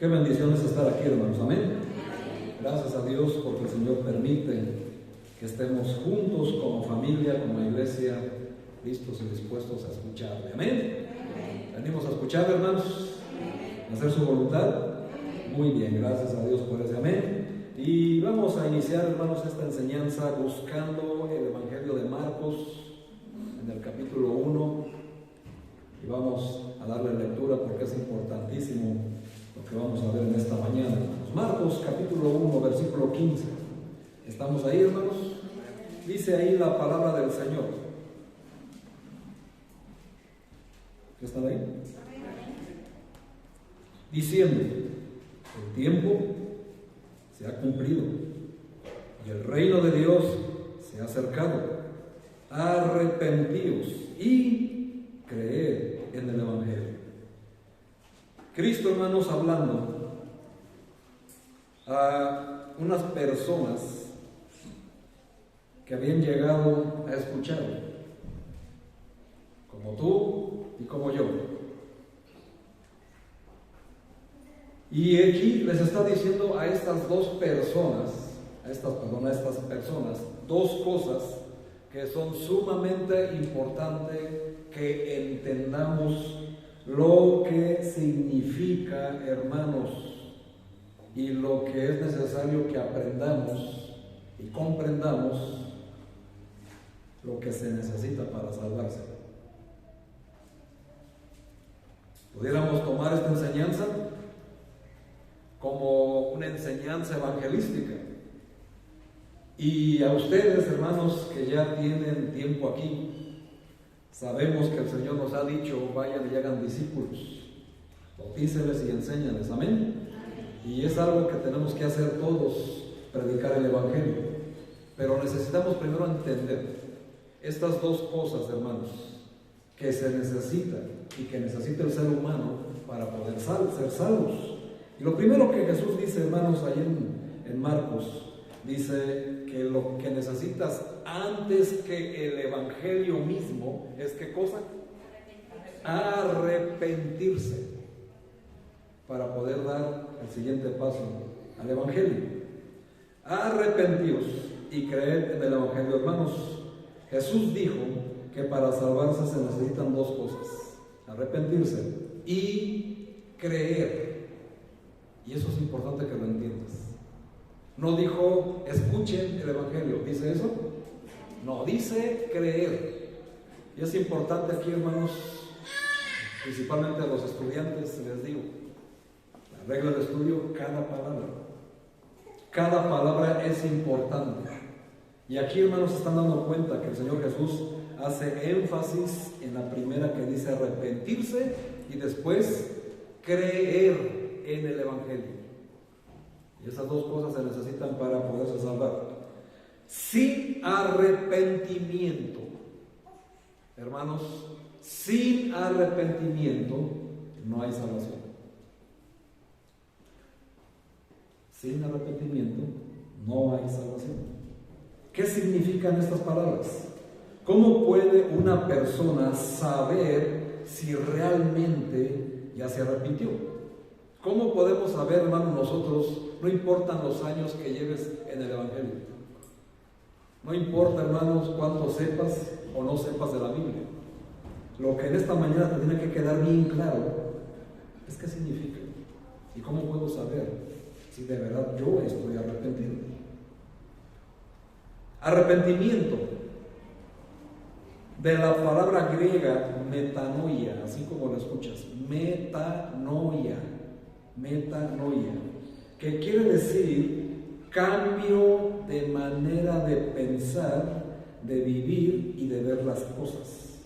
Qué bendición es estar aquí, hermanos. Amén. Gracias a Dios porque el Señor permite que estemos juntos como familia, como iglesia, listos y dispuestos a escucharle. Amén. Venimos a escuchar, hermanos, a hacer su voluntad. Muy bien, gracias a Dios por ese amén. Y vamos a iniciar, hermanos, esta enseñanza buscando el Evangelio de Marcos en el capítulo 1. Y vamos a darle lectura porque es importantísimo lo que vamos a ver en esta mañana. Marcos capítulo 1, versículo 15. ¿Estamos ahí, hermanos? Dice ahí la palabra del Señor. ¿Están ahí? Diciendo: el tiempo se ha cumplido y el reino de Dios se ha acercado. Arrepentíos y creed en el Evangelio. Cristo, hermanos, hablando a unas personas que habían llegado a escuchar, como tú y como yo. Y aquí les está diciendo a estas personas, dos cosas que son sumamente importantes que entendamos lo que significa, hermanos, y lo que es necesario que aprendamos y comprendamos lo que se necesita para salvarse. Pudiéramos tomar esta enseñanza como una enseñanza evangelística. Y a ustedes, hermanos, que ya tienen tiempo aquí, sabemos que el Señor nos ha dicho: vayan y hagan discípulos, bautíceles y enséñales. Amén. Y es algo que tenemos que hacer todos, predicar el Evangelio. Pero necesitamos primero entender estas dos cosas, hermanos, que se necesitan y que necesita el ser humano para poder ser salvos. Y lo primero que Jesús dice, hermanos, ahí en Marcos, dice que lo que necesitas antes que el Evangelio mismo es ¿qué cosa? Arrepentirse, para poder dar el siguiente paso al Evangelio. Arrepentíos y creed en el Evangelio. Hermanos, Jesús dijo que para salvarse se necesitan dos cosas: arrepentirse y creer. Y eso es importante que lo entiendas. No dijo escuchen el Evangelio, ¿dice eso? No, dice creer. Y es importante aquí, hermanos, principalmente a los estudiantes, les digo, la regla de estudio: cada palabra es importante. Y aquí, hermanos, se están dando cuenta que el Señor Jesús hace énfasis en la primera, que dice arrepentirse, y después creer en el Evangelio. Y esas dos cosas se necesitan para poderse salvar. Sin arrepentimiento, hermanos, sin arrepentimiento no hay salvación. Sin arrepentimiento no hay salvación. ¿Qué significan estas palabras? ¿Cómo puede una persona saber si realmente ya se arrepintió? ¿Cómo podemos saber, hermanos, nosotros? No importan los años que lleves en el Evangelio. No importa, hermanos, cuánto sepas o no sepas de la Biblia. Lo que en esta mañana te tiene que quedar bien claro es qué significa. ¿Y cómo puedo saber si de verdad yo estoy arrepentido? Arrepentimiento, de la palabra griega metanoia, así como lo escuchas, metanoia, que quiere decir cambio de manera de pensar, de vivir y de ver las cosas.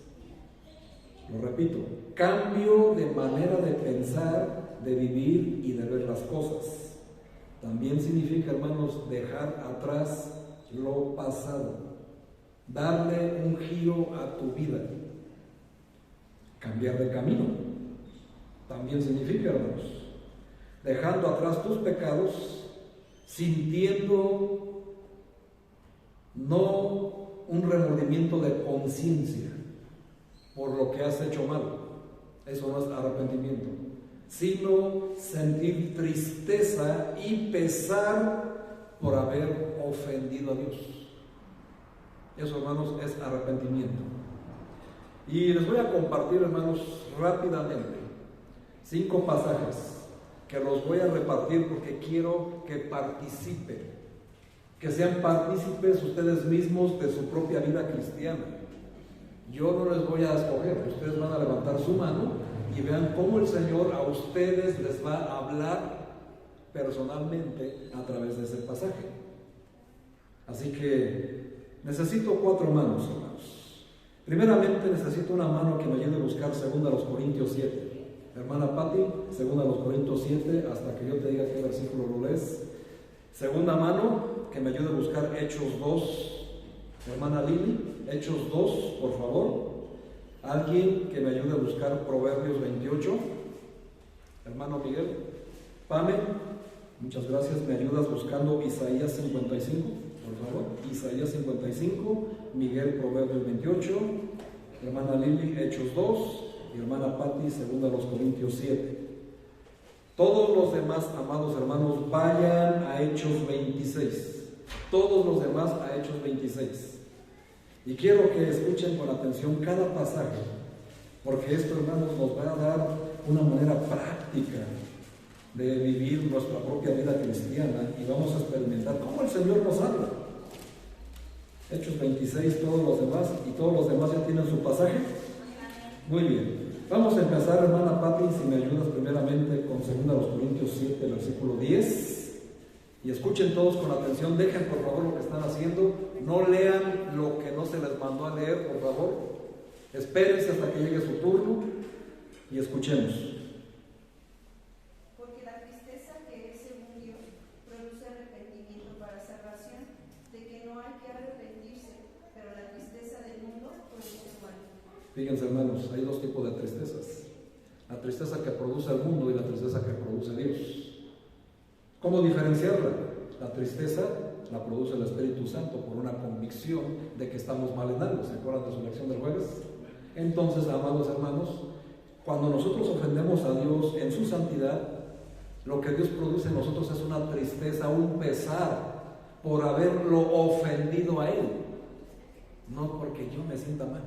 Lo repito: cambio de manera de pensar, de vivir y de ver las cosas. También significa, hermanos, dejar atrás lo pasado, darle un giro a tu vida, cambiar de camino. También significa, hermanos, dejando atrás tus pecados, sintiendo no un remordimiento de conciencia por lo que has hecho mal. Eso no es arrepentimiento. sino sentir tristeza y pesar por haber ofendido a Dios. Eso, hermanos, es arrepentimiento. Y les voy a compartir, hermanos, rápidamente 5 pasajes que los voy a repartir porque quiero que participen, que sean partícipes ustedes mismos de su propia vida cristiana. Yo no les voy a escoger, ustedes van a levantar su mano y vean cómo el Señor a ustedes les va a hablar personalmente a través de ese pasaje. Así que necesito 4 manos, hermanos. Primeramente necesito una mano que me ayude a buscar 2 Corintios 7. Hermana Patti, 2 Corintios 7, hasta que yo te diga qué versículo lo lees. Segunda mano, que me ayude a buscar Hechos 2. Hermana Lili, Hechos 2, por favor. Alguien que me ayude a buscar Proverbios 28. Hermano Miguel. Pame, muchas gracias. ¿Me ayudas buscando Isaías 55? Por favor, Isaías 55. Miguel, Proverbios 28. Hermana Lili, Hechos 2. Y hermana Patti, 2 Corintios 7. Todos los demás, amados hermanos, vayan a Hechos 26. Todos los demás a Hechos 26. Y quiero que escuchen con atención cada pasaje, porque esto, hermanos, nos va a dar una manera práctica de vivir nuestra propia vida cristiana y vamos a experimentar cómo el Señor nos habla. Hechos 26, todos los demás, y todos los demás ya tienen su pasaje. Muy bien. Vamos a empezar, hermana Patti, si me ayudas primeramente con 2 Corintios 7, versículo 10. Y escuchen todos con atención, dejen por favor lo que están haciendo, no lean lo que no se les mandó a leer, por favor. Espérense hasta que llegue su turno y escuchemos. Porque la tristeza que es según Dios produce arrepentimiento para salvación, de que no hay que arrepentirse, pero la tristeza del mundo produce muerte. Fíjense, hermanos, hay 2 tipos de tristezas: la tristeza que produce el mundo y la tristeza que produce Dios. ¿Cómo diferenciarla? La tristeza la produce el Espíritu Santo por una convicción de que estamos mal en algo. ¿Se acuerdan de su lección del jueves? Entonces, amados hermanos, cuando nosotros ofendemos a Dios en su santidad, lo que Dios produce en nosotros es una tristeza, un pesar por haberlo ofendido a Él. No porque yo me sienta mal,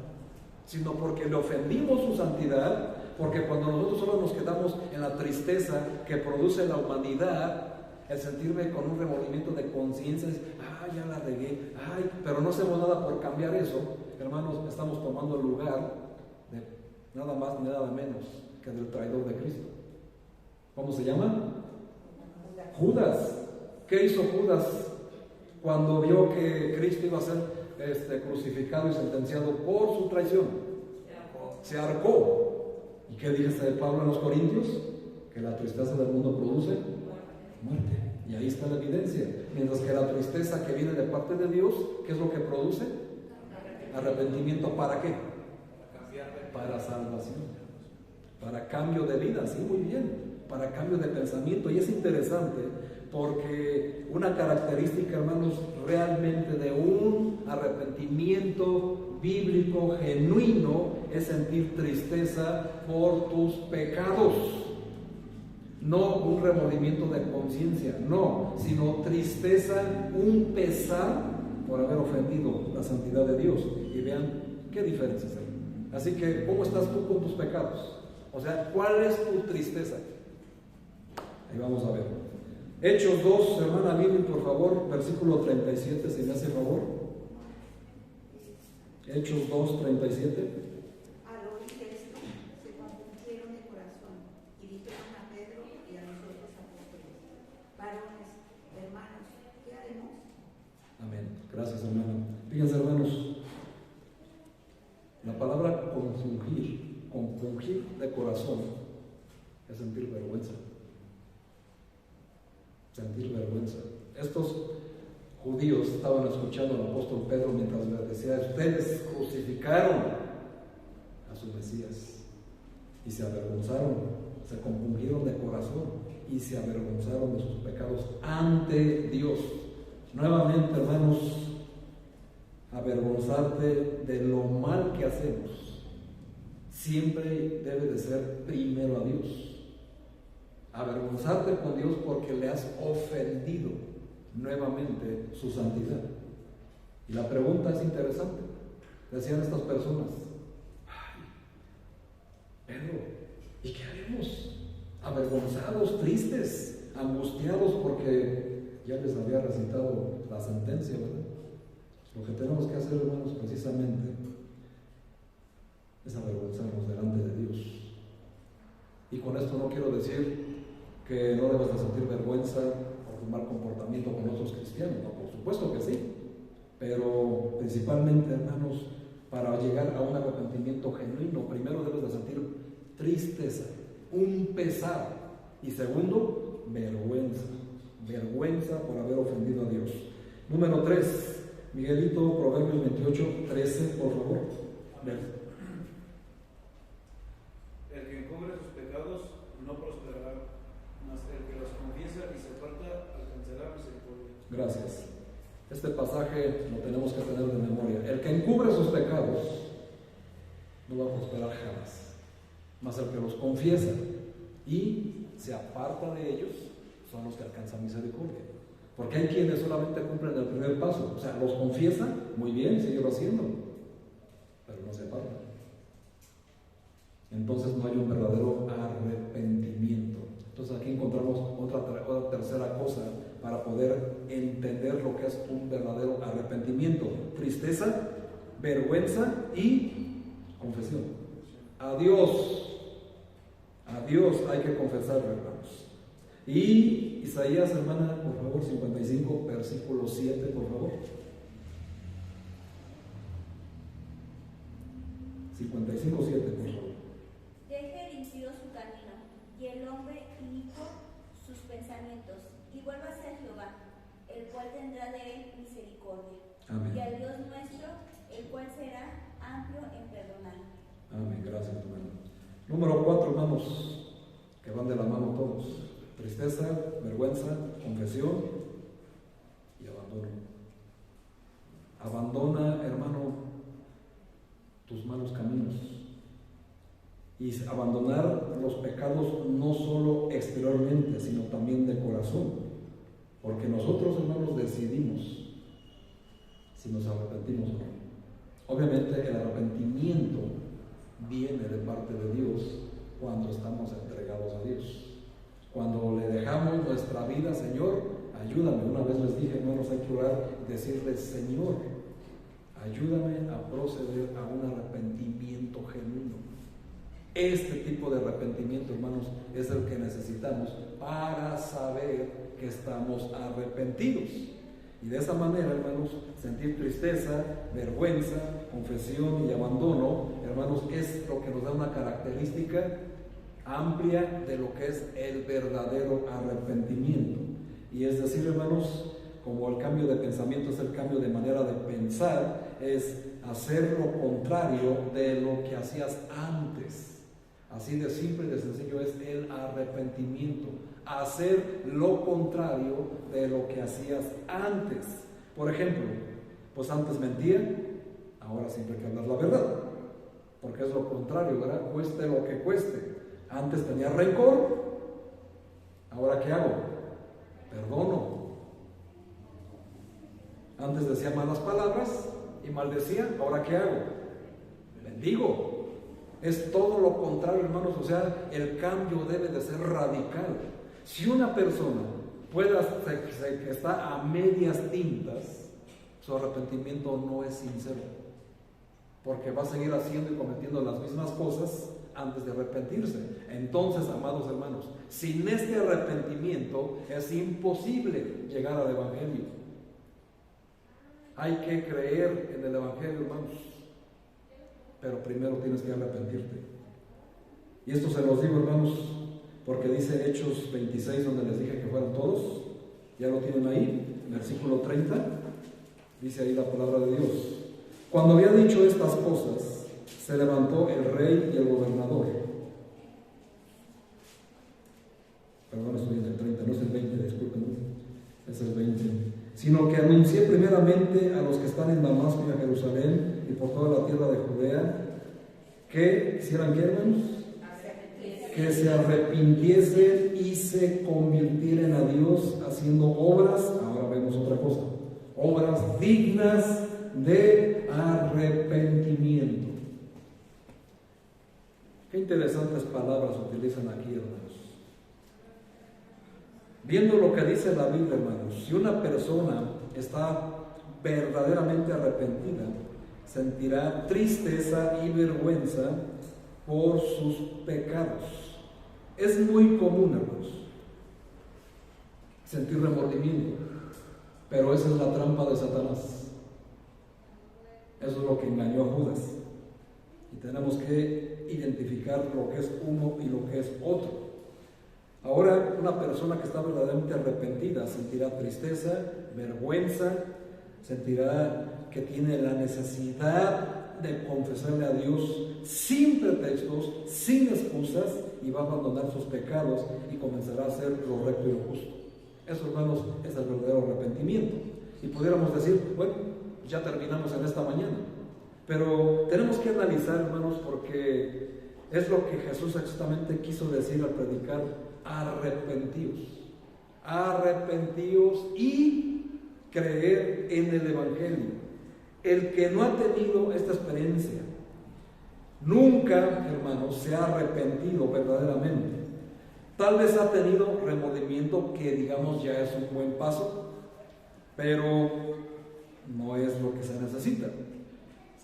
sino porque le ofendimos su santidad, porque cuando nosotros solo nos quedamos en la tristeza que produce la humanidad, el sentirme con un remordimiento de conciencia, ya la regué, pero no hacemos nada por cambiar eso, hermanos, estamos tomando el lugar de nada más ni nada menos que del traidor de Cristo. ¿Cómo se llama? Judas. ¿Qué hizo Judas cuando vio que Cristo iba a ser crucificado y sentenciado por su traición? Se arcó. ¿Y qué dice Pablo en los Corintios? Que la tristeza del mundo produce muerte. Y ahí está la evidencia. Mientras que la tristeza que viene de parte de Dios, ¿qué es lo que produce? Arrepentimiento. ¿Para qué? Para salvación, para cambio de vida. Sí, muy bien, para cambio de pensamiento. Y es interesante porque una característica, hermanos, realmente de un arrepentimiento bíblico genuino es sentir tristeza por tus pecados. No un remordimiento de conciencia, no, sino tristeza, un pesar por haber ofendido la santidad de Dios. Y vean qué diferencias hay. Así que, ¿cómo estás tú con tus pecados? O sea, ¿cuál es tu tristeza? Ahí vamos a ver. Hechos 2, hermana Lili, por favor, versículo 37, si me hace favor. Hechos 2, 37. Gracias, hermano. Fíjense, hermanos, la palabra compungir de corazón es sentir vergüenza. Sentir vergüenza. Estos judíos estaban escuchando al apóstol Pedro mientras les decía: ustedes crucificaron a su Mesías y se avergonzaron, se compungieron de corazón y se avergonzaron de sus pecados ante Dios. Nuevamente, hermanos, avergonzarte de lo mal que hacemos siempre debe de ser primero a Dios. Avergonzarte con Dios porque le has ofendido nuevamente su santidad. Y la pregunta es interesante. Decían estas personas: ay, Pedro, ¿y qué haremos? Avergonzados, tristes, angustiados porque ya les había recitado la sentencia, ¿verdad? Lo que tenemos que hacer, hermanos, precisamente es avergonzarnos delante de Dios. Y con esto no quiero decir que no debas de sentir vergüenza por tu mal comportamiento con otros cristianos, no, por supuesto que sí, pero principalmente, hermanos, para llegar a un arrepentimiento genuino, primero debes de sentir tristeza, un pesar, y segundo, vergüenza por haber ofendido a Dios. Número 3, Miguelito, Proverbios 28, 13, por favor. El que encubre sus pecados no prosperará, mas el que los confiesa y se aparta alcanzará misericordia. Gracias. Este pasaje lo tenemos que tener de memoria. El que encubre sus pecados no va a prosperar jamás, mas el que los confiesa y se aparta de ellos son los que alcanzan misericordia. Porque hay quienes solamente cumplen el primer paso, o sea, los confiesan, muy bien, siguen haciendo, pero no se apartan. Entonces no hay un verdadero arrepentimiento. Entonces aquí encontramos otra tercera cosa para poder entender lo que es un verdadero arrepentimiento: tristeza, vergüenza y confesión. A Dios hay que confesarlo, hermanos. Y Isaías, hermana, por favor, 55, versículo 7, por favor. 55, 7, por favor. Deje el impío su camino, y el hombre inicuo sus pensamientos, y vuélvase a Jehová, el cual tendrá de él misericordia. Amén. Y al Dios nuestro, el cual será amplio en perdonar. Amén, gracias, hermano. Número 4, hermanos, que van de la mano todos: tristeza, vergüenza, confesión y abandono. Abandona, hermano, tus malos caminos. Y abandonar los pecados no solo exteriormente, sino también de corazón. Porque nosotros, hermanos, decidimos si nos arrepentimos o no. Obviamente el arrepentimiento viene de parte de Dios cuando estamos entregados a Dios. Cuando le dejamos nuestra vida: Señor, ayúdame. Una vez les dije, hermanos, hay que orar, decirle: Señor, ayúdame a proceder a un arrepentimiento genuino. Este tipo de arrepentimiento, hermanos, es el que necesitamos para saber que estamos arrepentidos. Y de esa manera, hermanos, sentir tristeza, vergüenza, confesión y abandono, hermanos, es lo que nos da una característica amplia de lo que es el verdadero arrepentimiento. Y es decir, hermanos, como el cambio de pensamiento es el cambio de manera de pensar, es hacer lo contrario de lo que hacías antes. Así de simple y de sencillo es el arrepentimiento: hacer lo contrario de lo que hacías antes. Por ejemplo, pues antes mentía, ahora siempre hay que hablar la verdad, porque es lo contrario, ¿verdad? Cueste lo que cueste. Antes tenía rencor, ahora ¿qué hago? Perdono. Antes decía malas palabras y maldecía, ahora ¿qué hago? Bendigo. Es todo lo contrario, hermanos, o sea, el cambio debe de ser radical. Si una persona que está a medias tintas, su arrepentimiento no es sincero, porque va a seguir haciendo y cometiendo las mismas cosas antes de arrepentirse. Entonces, amados hermanos, sin este arrepentimiento es imposible llegar al Evangelio. Hay que creer en el Evangelio, hermanos, pero primero tienes que arrepentirte. Y esto se los digo, hermanos, porque dice Hechos 26, donde les dije que fueran todos. Ya lo tienen ahí, versículo 30, dice ahí la palabra de Dios: cuando había dicho estas cosas, se levantó el rey y el gobernador. Perdón, estoy en el 30, no es el 20, discúlpenme, es el 20. Sino que anuncié primeramente a los que están en Damasco y a Jerusalén y por toda la tierra de Judea, que hicieran, ¿qué, hermanos? que se arrepintiesen y se convirtieran a Dios haciendo obras, ahora vemos otra cosa, obras dignas de arrepentimiento. Qué interesantes palabras utilizan aquí, hermanos. Viendo lo que dice la Biblia, hermanos, si una persona está verdaderamente arrepentida, sentirá tristeza y vergüenza por sus pecados. Es muy común, hermanos, sentir remordimiento, pero esa es la trampa de Satanás. Eso es lo que engañó a Judas. Y tenemos que identificar lo que es uno y lo que es otro. Ahora, una persona que está verdaderamente arrepentida sentirá tristeza, vergüenza, sentirá que tiene la necesidad de confesarle a Dios sin pretextos, sin excusas, y va a abandonar sus pecados y comenzará a hacer lo recto y lo justo. Eso, hermanos, es el verdadero arrepentimiento. Y pudiéramos decir, bueno, ya terminamos en esta mañana, pero tenemos que analizar, hermanos, porque es lo que Jesús exactamente quiso decir al predicar: arrepentíos, arrepentíos y creer en el Evangelio. El que no ha tenido esta experiencia nunca, hermanos, se ha arrepentido verdaderamente. Tal vez ha tenido remordimiento, que digamos ya es un buen paso, pero no es lo que se necesita.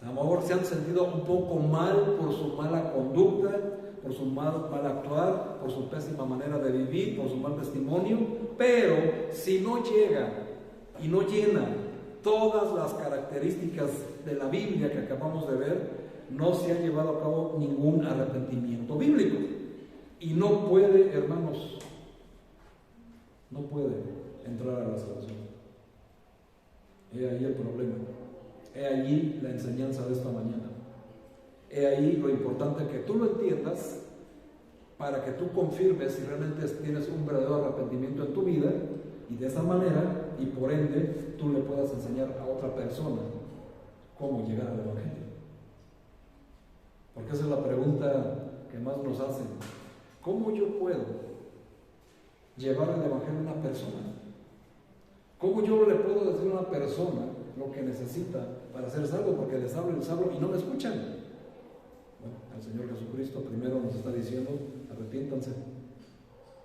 A lo mejor se han sentido un poco mal por su mala conducta, por su mal actuar, por su pésima manera de vivir, por su mal testimonio, pero si no llega y no llena todas las características de la Biblia que acabamos de ver, no se ha llevado a cabo ningún arrepentimiento bíblico. Y no puede, hermanos, no puede entrar a la salvación. He ahí el problema. He allí la enseñanza de esta mañana. He ahí lo importante que tú lo entiendas, para que tú confirmes si realmente tienes un verdadero arrepentimiento en tu vida, y de esa manera, y por ende, tú le puedas enseñar a otra persona cómo llegar al Evangelio. Porque esa es la pregunta que más nos hacen. ¿Cómo yo puedo llevar el Evangelio a una persona? ¿Cómo yo le puedo decir a una persona lo que necesita para ser salvo? Porque les hablo y no me escuchan. Bueno, el Señor Jesucristo primero nos está diciendo: arrepiéntanse,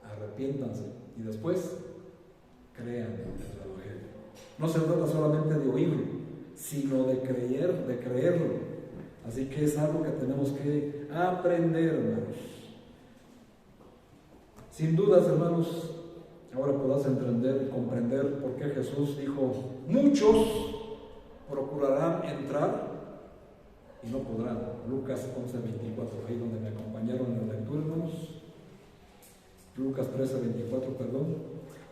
arrepiéntanse, y después crean en el Evangelio. No se trata solamente de oírlo, sino de creerlo. Así que es algo que tenemos que aprender, hermanos. Sin dudas, hermanos, ahora podrás entender y comprender por qué Jesús dijo: muchos procurarán entrar y no podrán. Lucas 11:24, ahí donde me acompañaron en la lectura, hermanos. Lucas 13:24, perdón.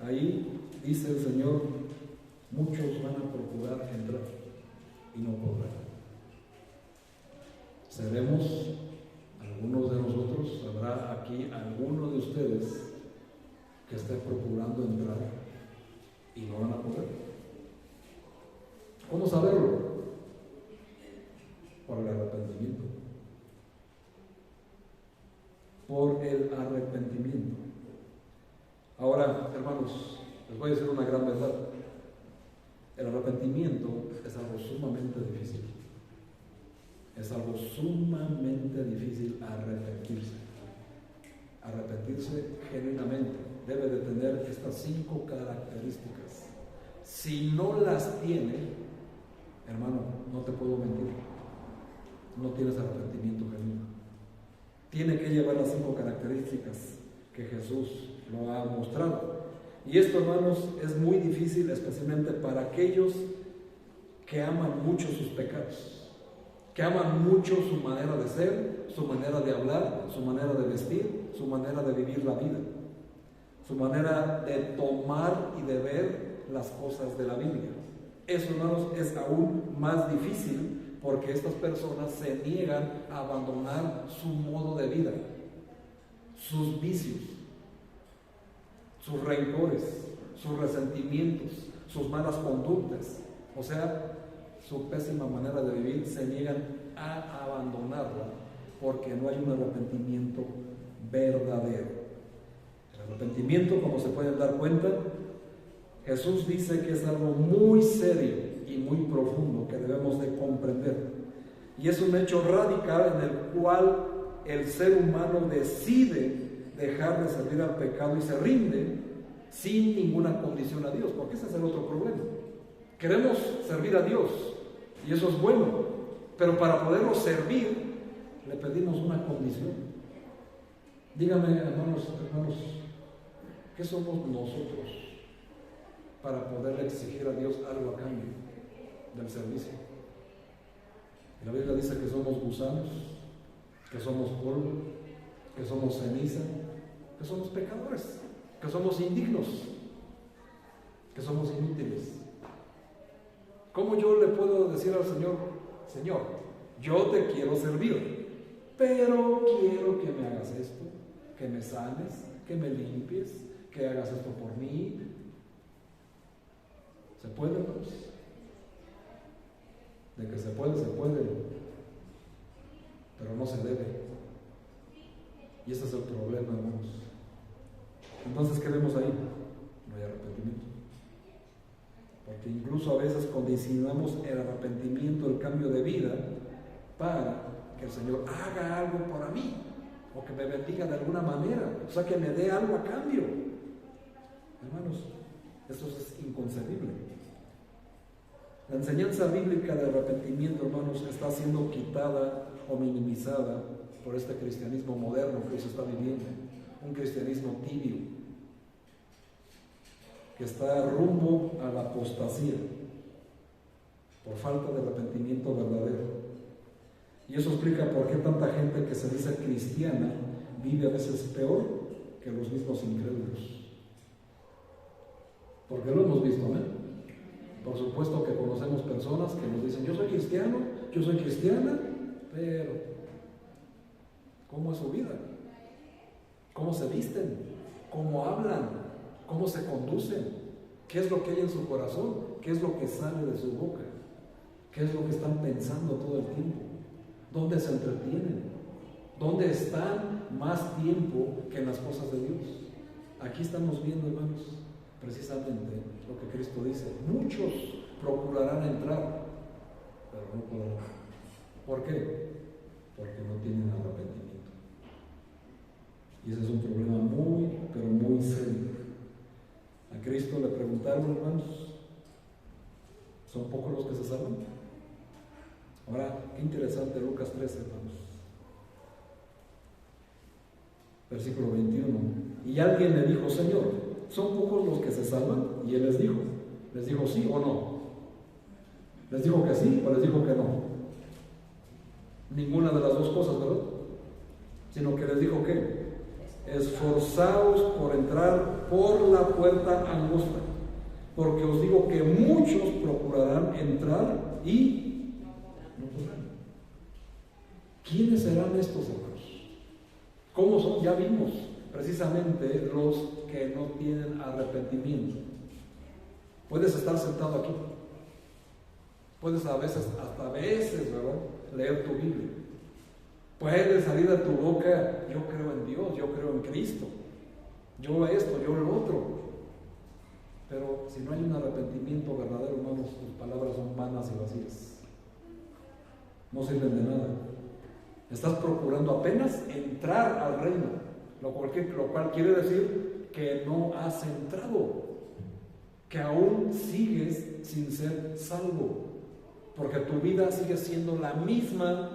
Ahí dice el Señor: muchos van a procurar entrar y no podrán. Seremos algunos de nosotros, habrá aquí alguno de ustedes que esté procurando entrar y no van a poder. ¿Cómo saberlo? Por el arrepentimiento. Por el arrepentimiento. Ahora, hermanos, les voy a decir una gran verdad. El arrepentimiento es algo sumamente difícil. Es algo sumamente difícil arrepentirse. Arrepentirse genuinamente debe de tener estas 5 características. Si no las tiene, hermano, no te puedo mentir, no tienes arrepentimiento genuino. Tiene que llevar las 5 características que Jesús lo ha mostrado. Y esto, hermanos, es muy difícil, especialmente para aquellos que aman mucho sus pecados, que aman mucho su manera de ser, su manera de hablar, su manera de vestir, su manera de vivir la vida, su manera de tomar y de ver las cosas de la Biblia. Eso, hermanos, es aún más difícil, porque estas personas se niegan a abandonar su modo de vida, sus vicios, sus rencores, sus resentimientos, sus malas conductas, o sea, su pésima manera de vivir. Se niegan a abandonarla porque no hay un arrepentimiento verdadero. El arrepentimiento, como se pueden dar cuenta, Jesús dice que es algo muy serio y muy profundo que debemos de comprender. Y es un hecho radical en el cual el ser humano decide dejar de servir al pecado y se rinde sin ninguna condición a Dios, porque ese es el otro problema. Queremos servir a Dios y eso es bueno, pero para poderlo servir le pedimos una condición. Díganme, hermanos, ¿qué somos nosotros para poder exigir a Dios algo a cambio del servicio? La Biblia dice que somos gusanos, que somos polvo, que somos ceniza, que somos pecadores, que somos indignos, que somos inútiles. ¿Cómo yo le puedo decir al Señor, Señor, yo te quiero servir, pero quiero que me hagas esto, que me sanes, que me limpies, que hagas esto por mí? ¿Se puede, hermanos? De que se puede, pero no se debe. Y ese es el problema, hermanos. Entonces, ¿qué vemos ahí? No hay arrepentimiento. Porque incluso a veces condicionamos el arrepentimiento, el cambio de vida, para que el Señor haga algo por mí, o que me bendiga de alguna manera, o sea, que me dé algo a cambio. Hermanos, eso es inconcebible. La enseñanza bíblica del arrepentimiento, hermanos, está siendo quitada o minimizada por este cristianismo moderno que hoy se está viviendo, un cristianismo tibio, que está rumbo a la apostasía por falta de arrepentimiento verdadero. Y eso explica por qué tanta gente que se dice cristiana vive a veces peor que los mismos incrédulos. Porque lo hemos visto, ¿no? Por supuesto que conocemos personas que nos dicen, yo soy cristiano, yo soy cristiana, pero ¿cómo es su vida? ¿Cómo se visten? ¿Cómo hablan? ¿Cómo se conducen? ¿Qué es lo que hay en su corazón? ¿Qué es lo que sale de su boca? ¿Qué es lo que están pensando todo el tiempo? ¿Dónde se entretienen? ¿Dónde están más tiempo que en las cosas de Dios? Aquí estamos viendo, hermanos, precisamente lo que Cristo dice. Muchos procurarán entrar, pero no podrán. ¿Por qué? Porque no tienen arrepentimiento. Y ese es un problema muy, pero muy serio. A Cristo le preguntaron, hermanos, ¿son pocos los que se salvan? Ahora, qué interesante Lucas 13, hermanos. Versículo 21. Y alguien le dijo, Señor, ¿son pocos los que se salvan? Y él les dijo sí o no. ¿Les dijo que sí o les dijo que no? Ninguna de las dos cosas, ¿verdad? Sino que les dijo que esforzaos por entrar por la puerta angosta, porque os digo que muchos procurarán entrar y no podrán. ¿Quiénes serán estos, hermanos? ¿Cómo son? Ya vimos precisamente los que no tienen arrepentimiento. Puedes estar sentado aquí, puedes hasta a veces, ¿verdad?, leer tu Biblia. Puede salir de tu boca, yo creo en Dios, yo creo en Cristo, yo esto, yo lo otro. Pero si no hay un arrepentimiento verdadero, hermanos, tus palabras son vanas y vacías. No sirven de nada. Estás procurando apenas entrar al reino, lo cual quiere decir que no has entrado, que aún sigues sin ser salvo, porque tu vida sigue siendo la misma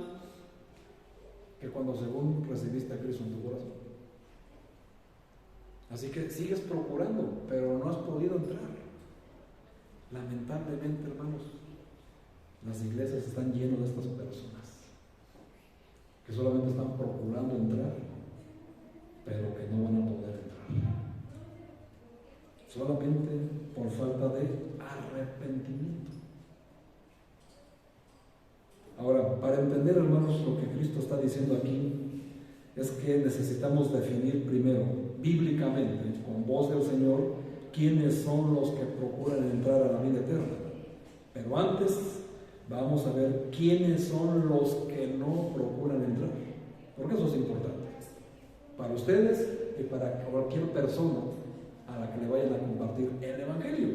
que cuando según recibiste a Cristo en tu corazón. Así que sigues procurando, pero no has podido entrar. Lamentablemente, hermanos, las iglesias están llenas de estas personas que solamente están procurando entrar, pero que no van a poder entrar, solamente por falta de arrepentimiento. Ahora, para entender, hermanos, lo que Cristo está diciendo aquí, es que necesitamos definir primero, bíblicamente, con voz del Señor, quiénes son los que procuran entrar a la vida eterna. Pero antes, vamos a ver quiénes son los que no procuran entrar, porque eso es importante. para ustedes y para cualquier persona a la que le vayan a compartir el Evangelio.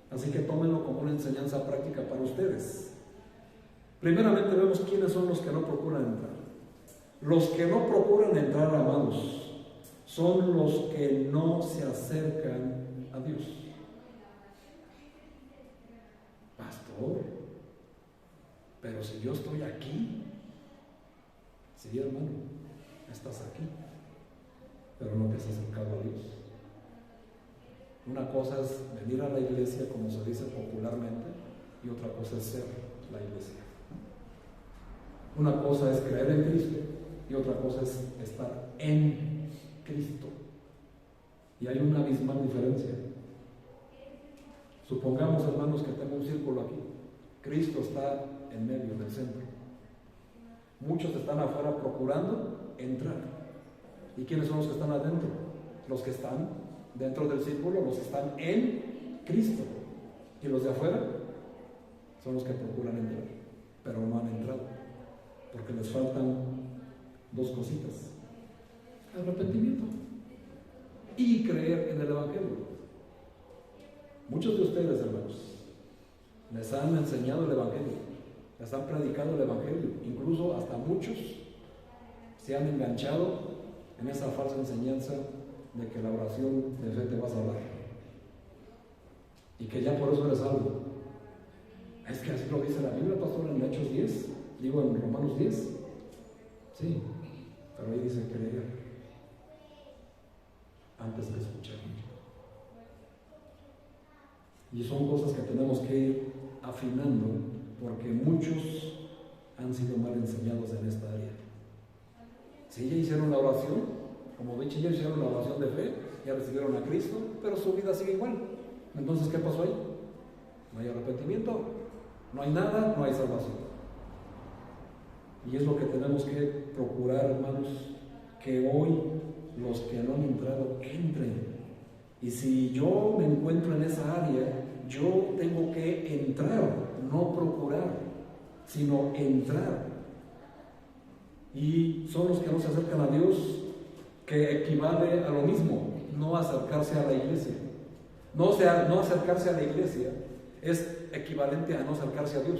Así que tómenlo como una enseñanza práctica para ustedes. Primeramente vemos quiénes son los que no procuran entrar. Los que no procuran entrar, amados, son los que no se acercan a Dios. Pastor, pero si yo estoy aquí, sí, hermano, estás aquí, pero no te has acercado a Dios. Una cosa es venir a la iglesia, como se dice popularmente, y otra cosa es ser la iglesia. Una cosa es creer en Cristo y otra cosa es estar en Cristo. Y hay una abismal diferencia. Supongamos, hermanos, que tengo un círculo aquí. Cristo está en medio del centro. Muchos están afuera procurando entrar. ¿Y quiénes son los que están adentro? Los que están dentro del círculo, los que están en Cristo. Y los de afuera son los que procuran entrar, pero no han entrado, porque les faltan dos cositas: arrepentimiento y creer en el Evangelio. Muchos de ustedes, hermanos, les han enseñado el Evangelio, les han predicado el Evangelio, incluso hasta muchos se han enganchado en esa falsa enseñanza de que la oración de fe te va a salvar y que ya por eso eres salvo. Es que así lo dice la Biblia, pastor, en Hechos 10, digo en Romanos 10, sí, pero ahí dice creer antes de escuchar. Y son cosas que tenemos que ir afinando, porque muchos han sido mal enseñados en esta área. Si ya hicieron la oración, como dicho, ya hicieron la oración de fe, ya recibieron a Cristo, pero su vida sigue igual. Entonces, ¿qué pasó ahí? No hay arrepentimiento, no hay nada, no hay salvación. Y es lo que tenemos que procurar, hermanos, que hoy los que no han entrado entren. Y si yo me encuentro en esa área, yo tengo que entrar, no procurar, sino entrar. Y son los que no se acercan a Dios, que equivale a lo mismo, no acercarse a la iglesia. No acercarse a la iglesia es equivalente a no acercarse a Dios,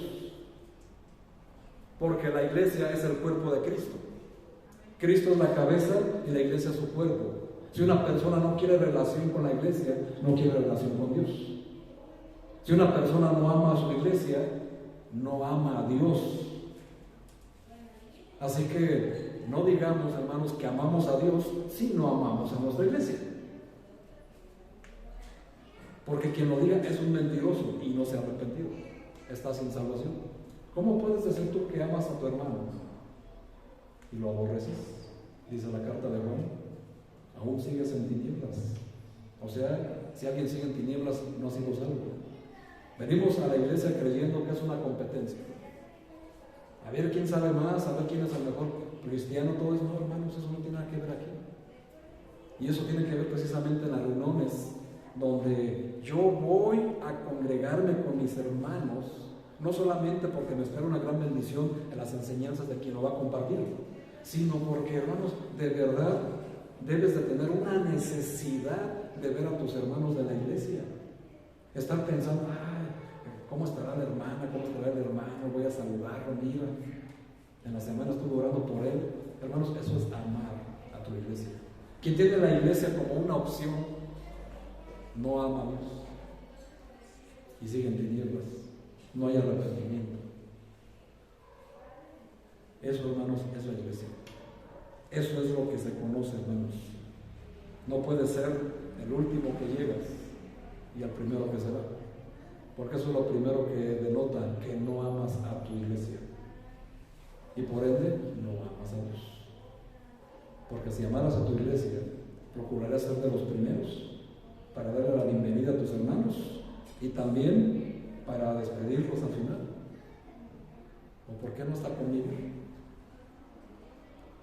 porque la iglesia es el cuerpo de Cristo. Cristo es la cabeza y la iglesia es su cuerpo. Si una persona no quiere relación con la iglesia, no quiere relación con Dios. Si una persona no ama a su iglesia, no ama a Dios. Así que no digamos, hermanos, que amamos a Dios si no amamos a nuestra iglesia. Porque quien lo diga es un mentiroso y no se ha arrepentido. Está sin salvación. ¿Cómo puedes decir tú que amas a tu hermano y lo aborreces? Dice la carta de Juan. Aún sigues en tinieblas. O sea, si alguien sigue en tinieblas, no ha sido salvo. Venimos a la iglesia creyendo que es una competencia. A ver quién sabe más, a ver quién es el mejor cristiano, todo eso. No, hermanos, eso no tiene nada que ver aquí. Y eso tiene que ver precisamente en las reuniones donde yo voy a congregarme con mis hermanos, no solamente porque me espera una gran bendición en las enseñanzas de quien lo va a compartir, sino porque, hermanos, de verdad debes de tener una necesidad de ver a tus hermanos de la iglesia. Estar pensando, ay, ¿cómo estará la hermana? ¿Cómo estará el hermano? Voy a saludarlo, mira. En la semana estuve orando por él. Hermanos, eso es amar a tu iglesia. Quien tiene la iglesia como una opción, no ama a Dios y sigue en tinieblas. No hay arrepentimiento. Eso, hermanos, es la iglesia. Eso es lo que se conoce, hermanos. No puede ser el último que llegas y el primero que se va, porque eso es lo primero que denota que no amas a tu iglesia y por ende no amas a Dios. Porque si amaras a tu iglesia, procurarás ser de los primeros para darle la bienvenida a tus hermanos y también para despedirlos al final. ¿O por qué no está conviviendo?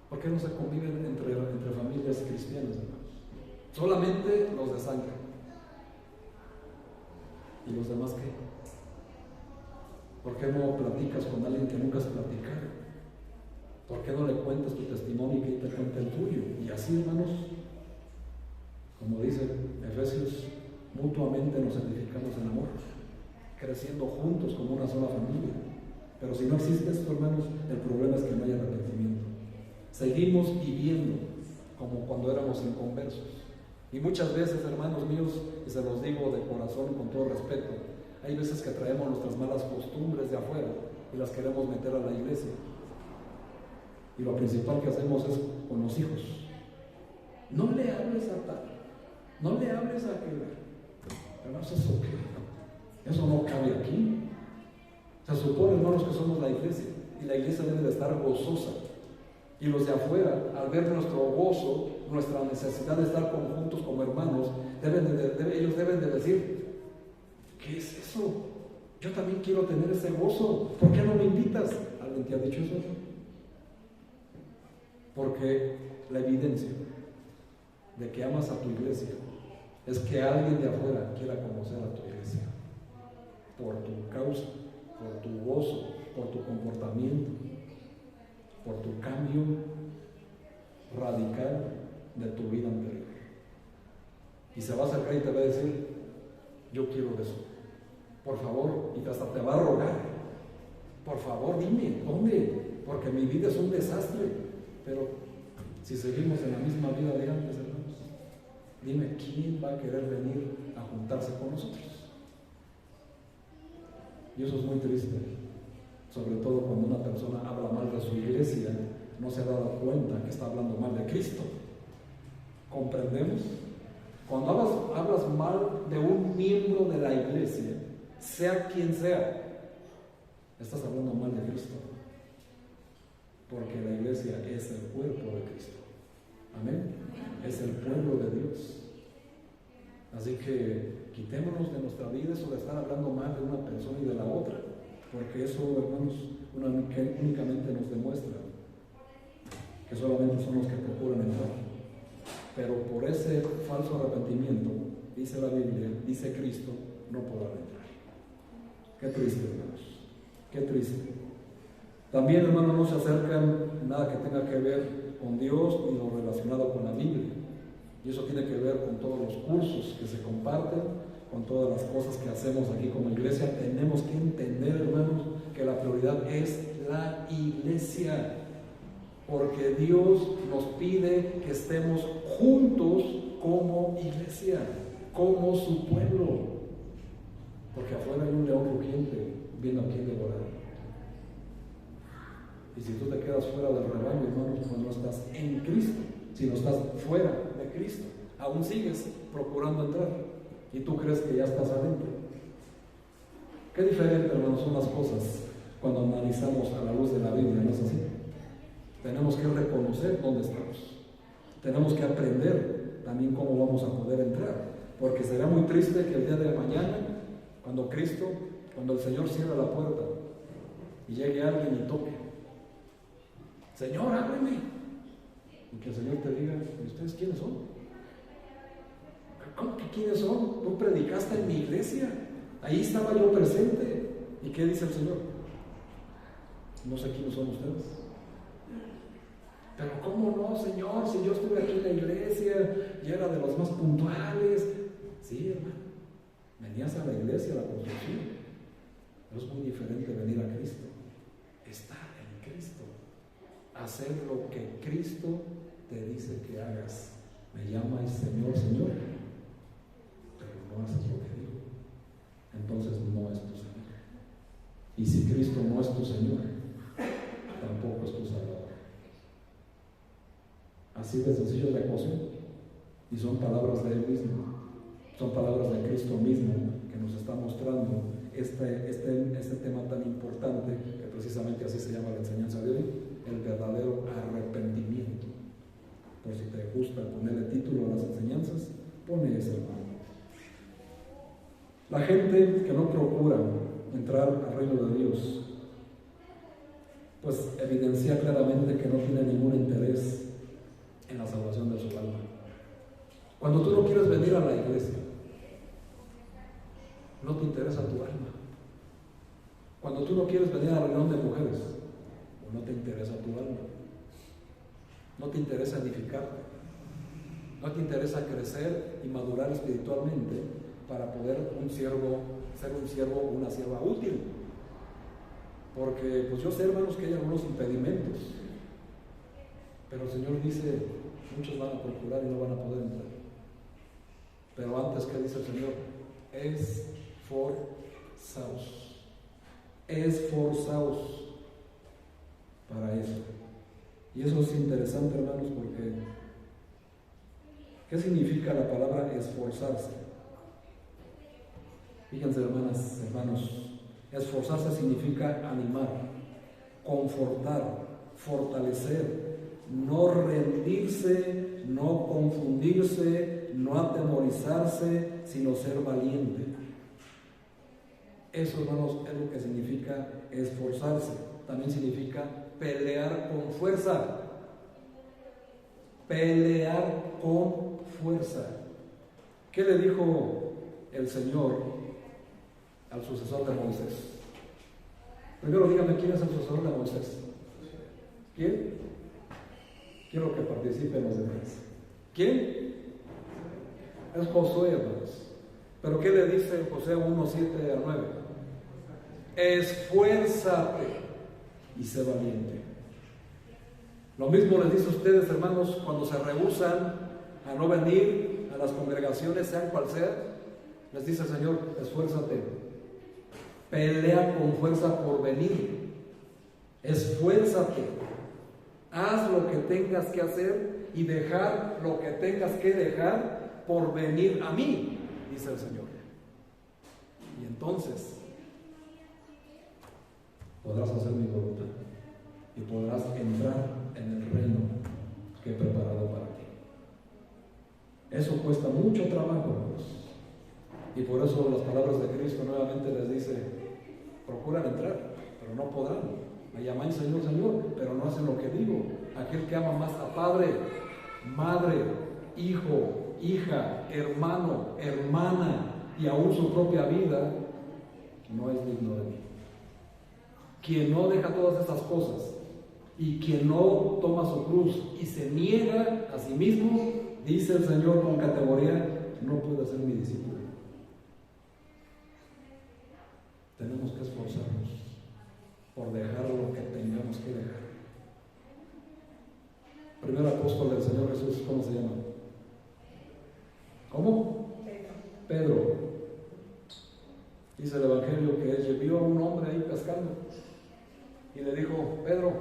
¿Por qué no se conviven entre familias cristianas, hermanos? Solamente los de sangre. ¿Y los demás qué? ¿Por qué no platicas con alguien que nunca has platicado? ¿Por qué no le cuentas tu testimonio y que él te cuente el tuyo? Y así, hermanos, como dice Efesios, mutuamente nos edificamos en amor, creciendo juntos como una sola familia. Pero si no existe esto, hermanos, el problema es que no hay arrepentimiento. Seguimos viviendo como cuando éramos inconversos. Y muchas veces, hermanos míos, y se los digo de corazón y con todo respeto, hay veces que traemos nuestras malas costumbres de afuera y las queremos meter a la iglesia. Y lo principal que hacemos es con los hijos. No le hables a tal, no le hables a aquel. Hermanos, ¿eso qué? Eso no cabe aquí. Se supone, hermanos, que somos la iglesia, y la iglesia debe de estar gozosa. Y los de afuera, al ver nuestro gozo, nuestra necesidad de estar conjuntos como hermanos, ellos deben de decir: ¿qué es eso? Yo también quiero tener ese gozo. ¿Por qué no me invitas? ¿Alguien te ha dicho eso? Porque la evidencia de que amas a tu iglesia es que alguien de afuera quiera conocer a tu iglesia por tu causa, por tu gozo, por tu comportamiento, por tu cambio radical de tu vida anterior. Y se va a acercar y te va a decir: yo quiero eso, por favor, y hasta te va a rogar: por favor, dime, ¿dónde? Porque mi vida es un desastre. Pero si seguimos en la misma vida de antes, hermanos, dime, ¿quién va a querer venir a juntarse con nosotros? Y eso es muy triste, sobre todo cuando una persona habla mal de su iglesia, no se ha dado cuenta que está hablando mal de Cristo. ¿Comprendemos? Cuando hablas mal de un miembro de la iglesia, sea quien sea, estás hablando mal de Cristo. Porque la iglesia es el cuerpo de Cristo. Amén. Es el pueblo de Dios. Así que quitémonos de nuestra vida eso de estar hablando mal de una persona y de la otra, porque eso, hermanos, únicamente nos demuestra que solamente son los que procuran entrar. Pero por ese falso arrepentimiento, dice la Biblia, dice Cristo, no podrán entrar. Qué triste, hermanos, qué triste. También, hermanos, no se acercan nada que tenga que ver con Dios ni lo relacionado con la Biblia. Y eso tiene que ver con todos los cursos que se comparten, con todas las cosas que hacemos aquí como iglesia. Tenemos que entender, hermanos, que la prioridad es la iglesia. Porque Dios nos pide que estemos juntos como iglesia, como su pueblo. Porque afuera hay un león rugiente viendo a quién devorar. Y si tú te quedas fuera del rebaño, hermanos, pues no estás en Cristo, sino estás fuera de Cristo. Aún sigues procurando entrar y tú crees que ya estás adentro. Qué diferente, hermanos, son las cosas cuando analizamos a la luz de la Biblia, ¿no es así? Tenemos que reconocer dónde estamos. Tenemos que aprender también cómo vamos a poder entrar. Porque será muy triste que el día de mañana, cuando el Señor cierre la puerta y llegue alguien y toque: Señor, ábreme. Y que el Señor te diga: ¿y ustedes quiénes son? ¿Cómo que quiénes son? Tú predicaste en mi iglesia, ahí estaba yo presente. ¿Y qué dice el Señor? No sé quiénes son ustedes. Pero ¿cómo no, Señor? Si yo estuve aquí en la iglesia y era de los más puntuales. Sí, hermano, venías a la iglesia, a la construcción. Pero es muy diferente venir a Cristo, estar en Cristo, hacer lo que Cristo te dice que hagas. Me llamas Señor, Señor, pero no haces lo que digo. Entonces no es tu Señor. Y si Cristo no es tu Señor, tampoco es tu Salvador. Así de sencillo es la ecuación. Y son palabras de Él mismo, son palabras de Cristo mismo que nos está mostrando este tema tan importante, que precisamente así se llama la enseñanza de hoy: el verdadero arrepentimiento. Por si te gusta ponerle título a las enseñanzas, pone ese, hermano. La gente que no procura entrar al reino de Dios, pues evidencia claramente que no tiene ningún interés en la salvación de su alma. Cuando tú no quieres venir a la iglesia, no te interesa tu alma. Cuando tú no quieres venir a la reunión de mujeres, no te interesa tu alma, no te interesa edificarte, no te interesa crecer y madurar espiritualmente para poder ser un siervo o una sierva útil. Porque pues yo sé, hermanos, que hay algunos impedimentos, pero el Señor dice, muchos van a procurar y no van a poder entrar. Pero antes, ¿qué dice el Señor? Esforzaos para eso. Y eso es interesante, hermanos, porque ¿qué significa la palabra esforzarse? Fíjense, hermanos, esforzarse significa animar, confortar, fortalecer, no rendirse, no confundirse, no atemorizarse, sino ser valiente. Eso, hermanos, es lo que significa esforzarse. También significa pelear con fuerza. Pelear con fuerza. ¿Qué le dijo el Señor al sucesor de Moisés? Primero dígame, ¿quién es el sucesor de Moisés? ¿Quién? Quiero que participen los demás. ¿Quién? Es Josué, hermanos. ¿Pero qué le dice Josué 1, 7 a 9? Esfuérzate y sé valiente. Lo mismo les dice a ustedes, hermanos, cuando se rehúsan a no venir a las congregaciones, sean cual sea, les dice el Señor, esfuérzate, pelea con fuerza por venir, esfuérzate, haz lo que tengas que hacer y dejar lo que tengas que dejar por venir a mí, dice el Señor. Y entonces podrás hacer mi voluntad y podrás entrar en el reino que he preparado para ti. Eso cuesta mucho trabajo, hermanos. Y por eso las palabras de Cristo nuevamente les dice, procuran entrar, pero no podrán. Me llamáis Señor, Señor, pero no hacen lo que digo. Aquel que ama más a padre, madre, hijo, hija, hermano, hermana y aún su propia vida, no es digno de mí. Quien no deja todas estas cosas y quien no toma su cruz y se niega a sí mismo, dice el Señor con categoría, no puede ser mi discípulo. Tenemos que esforzarnos por dejar lo que tengamos que dejar. Primer apóstol del Señor Jesús, ¿cómo se llama? ¿Cómo? Pedro. Dice el Evangelio que él vio a un hombre ahí pescando y le dijo, Pedro,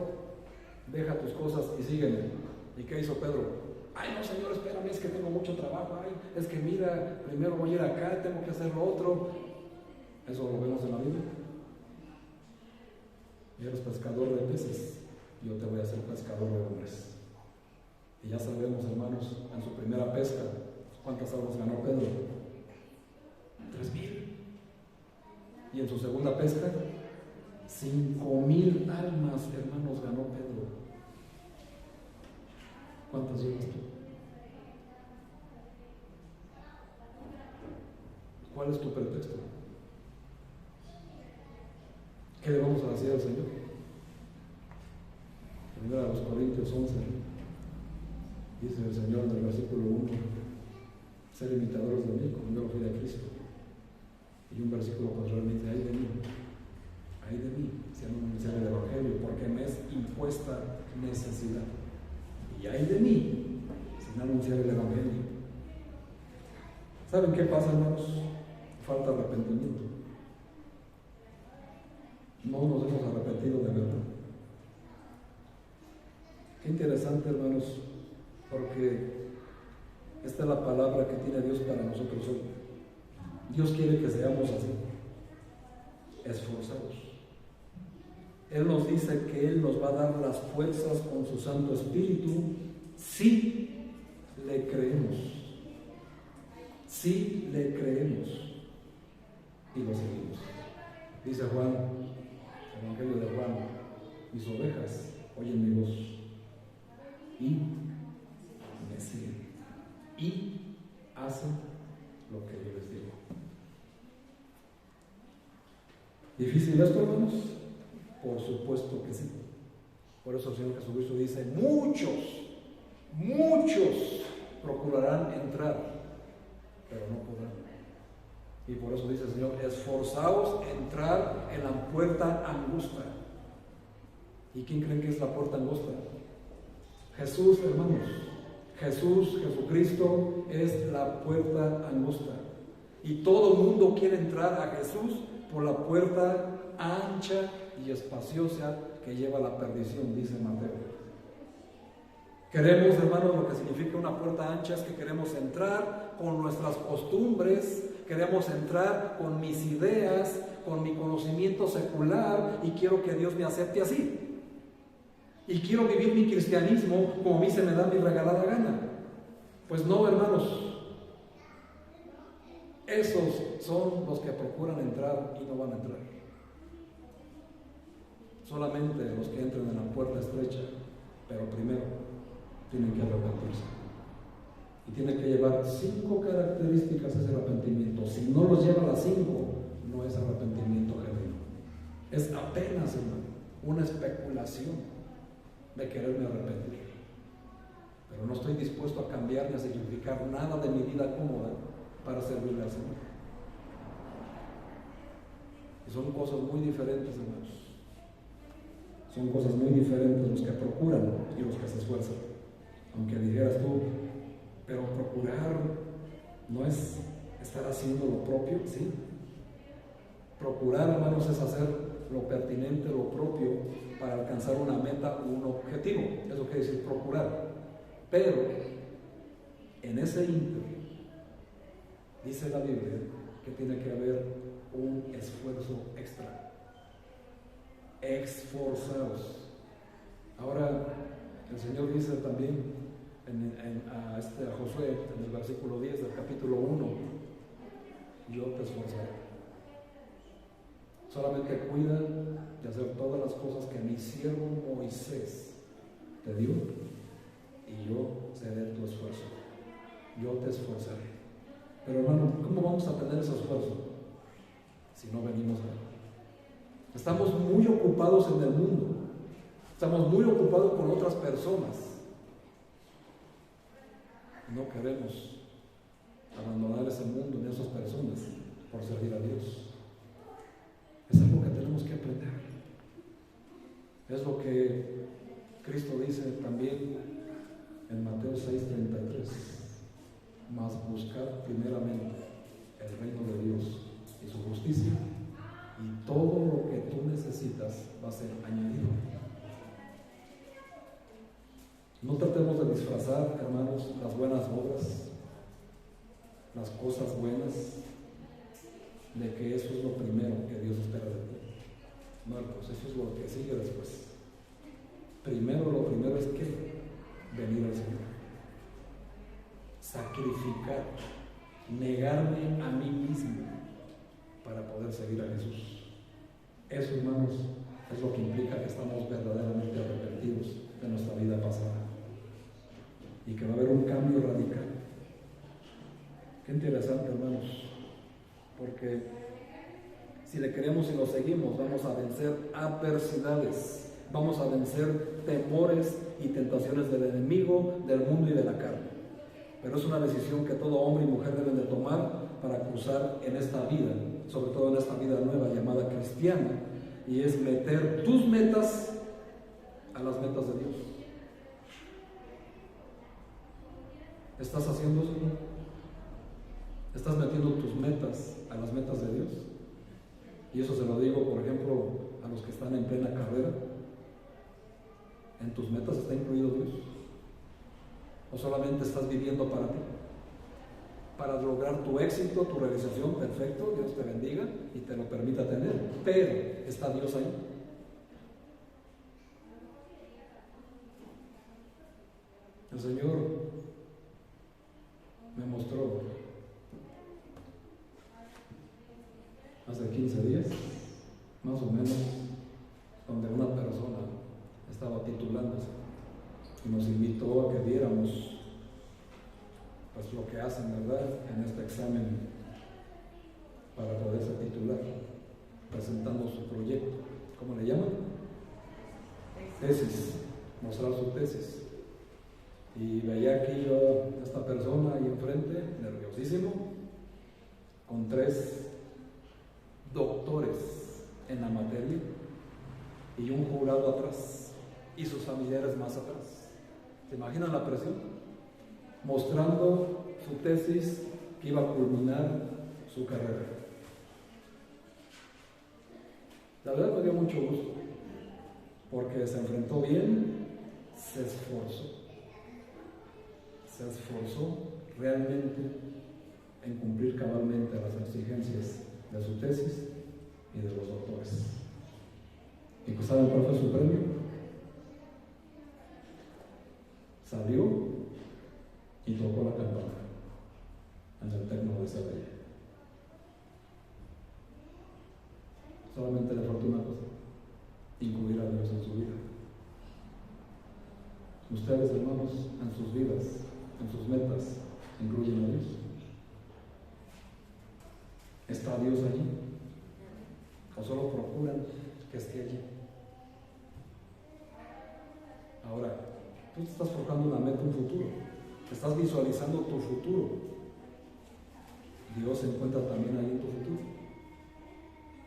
deja tus cosas y sígueme. ¿Y qué hizo Pedro? Ay, no, Señor, espérame, es que tengo mucho trabajo. Ay, es que mira, primero voy a ir acá, tengo que hacer lo otro. Eso lo vemos en la Biblia. Y eres pescador de peces, yo te voy a hacer pescador de hombres. Y ya sabemos, hermanos, en su primera pesca, ¿cuántas almas ganó Pedro? 3,000. Y en su segunda pesca, 5,000 almas, hermanos, ganó Pedro. ¿Cuántas llevas tú? ¿Cuál es tu pretexto? ¿Qué le vamos a decir al Señor? Primero a los Corintios 11, dice el Señor en el versículo 1, ser imitadores de mí, como yo lo fui de Cristo. Y un versículo contrario dice, ay de mí, si no anunciar el Evangelio, porque me es impuesta necesidad. Y ay de mí, sin anunciar el Evangelio. ¿Saben qué pasa, hermanos? Falta arrepentimiento. No nos hemos arrepentido de verdad. Qué interesante, hermanos, porque esta es la palabra que tiene Dios para nosotros hoy. Dios quiere que seamos así, esforzados. Él nos dice que Él nos va a dar las fuerzas con su Santo Espíritu si le creemos. Si le creemos y lo seguimos. Dice Juan, Evangelio de Juan, mis ovejas oyen mi voz y me siguen y hacen lo que yo les digo. ¿Difícil esto, hermanos? Por supuesto que sí. Por eso el Señor Jesucristo dice, muchos procurarán entrar, pero no podrán. Y por eso dice el Señor, esforzaos a entrar en la puerta angosta. ¿Y quién creen que es la puerta angosta? Jesús, hermanos. Jesucristo es la puerta angosta. Y todo el mundo quiere entrar a Jesús por la puerta ancha y espaciosa que lleva a la perdición, dice Mateo. Queremos, hermanos, lo que significa una puerta ancha es que queremos entrar con nuestras costumbres, queremos entrar con mis ideas, con mi conocimiento secular, y quiero que Dios me acepte así. Y quiero vivir mi cristianismo como a mí se me da mi regalada gana. Pues no, hermanos. Esos son los que procuran entrar y no van a entrar. Solamente los que entran en la puerta estrecha, pero primero tienen que arrepentirse. Y tienen que llevar 5 características ese arrepentimiento. Si no los lleva las 5, no es arrepentimiento genuino. Es apenas, hermano, una especulación de quererme arrepentir. Pero no estoy dispuesto a cambiar ni a sacrificar nada de mi vida cómoda para servirle al Señor. Y son cosas muy diferentes, hermanos. Son cosas muy diferentes los que procuran y los que se esfuerzan. Aunque dijeras tú, pero procurar no es estar haciendo lo propio, ¿sí? Procurar, hermanos, es hacer lo pertinente, lo propio, para alcanzar una meta o un objetivo. Eso quiere decir procurar. Pero en ese ínter dice la Biblia que tiene que haber un esfuerzo extra. Esforzaos. Ahora el Señor dice también a Josué en el versículo 10 del capítulo 1, yo te esforzaré. Solamente cuida de hacer todas las cosas que mi siervo Moisés te dio, y yo seré tu esfuerzo. Yo te esforzaré. Pero hermano, ¿cómo vamos a tener ese esfuerzo si no venimos a él? Estamos muy ocupados en el mundo. Estamos muy ocupados con otras personas. No queremos abandonar ese mundo ni esas personas por servir a Dios. Es algo que tenemos que aprender. Es lo que Cristo dice también en Mateo 6:33. Mas buscad primeramente el reino de Dios y su justicia, y todo lo que tú necesitas va a ser añadido. No tratemos de disfrazar, hermanos, las buenas obras, las cosas buenas, de que eso es lo primero que Dios espera de ti. No, pues eso es lo que sigue después. Lo primero es que venir al Señor, sacrificar, negarme a mí mismo para poder seguir a Jesús. Eso, hermanos, es lo que implica que estamos verdaderamente arrepentidos de nuestra vida pasada y que va a haber un cambio radical. Qué interesante, hermanos, porque si le creemos y lo seguimos, vamos a vencer adversidades, vamos a vencer temores y tentaciones del enemigo, del mundo y de la carne. Pero es una decisión que todo hombre y mujer deben de tomar para cruzar en esta vida, sobre todo en esta vida nueva llamada cristiana, y es meter tus metas a las metas de Dios. ¿Estás haciendo eso? ¿Estás metiendo tus metas a las metas de Dios? Y eso se lo digo, por ejemplo, a los que están en plena carrera. ¿En tus metas está incluido Dios? ¿O solamente estás viviendo para ti? Para lograr tu éxito, tu realización, perfecto, Dios te bendiga y te lo permita tener. Pero, ¿está Dios ahí? El Señor me mostró hace 15 días, más o menos, donde una persona estaba titulándose y nos invitó a que viéramos pues lo que hacen, ¿verdad?, en este examen para poderse titular, presentando su proyecto. ¿Cómo le llaman? tesis, mostrar su tesis. Y veía aquí yo a esta persona ahí enfrente, nerviosísimo, con 3 doctores en la materia y un jurado atrás y sus familiares más atrás. ¿Se imaginan la presión? Mostrando su tesis que iba a culminar su carrera. La verdad me dio mucho gusto, porque se enfrentó bien, se esforzó realmente en cumplir cabalmente las exigencias de su tesis y de los doctores. ¿Y saben cuál fue su premio? Salió y tocó la campana en el Tecno de Celaya. Solamente le faltó una cosa: incluir a Dios en su vida. Ustedes, hermanos, en sus vidas, en sus metas, incluyen a Dios. ¿Está Dios allí? ¿O solo procuran que esté allí? Ahora, tú te estás forjando una meta, un futuro. Estás visualizando tu futuro. Dios se encuentra también ahí en tu futuro.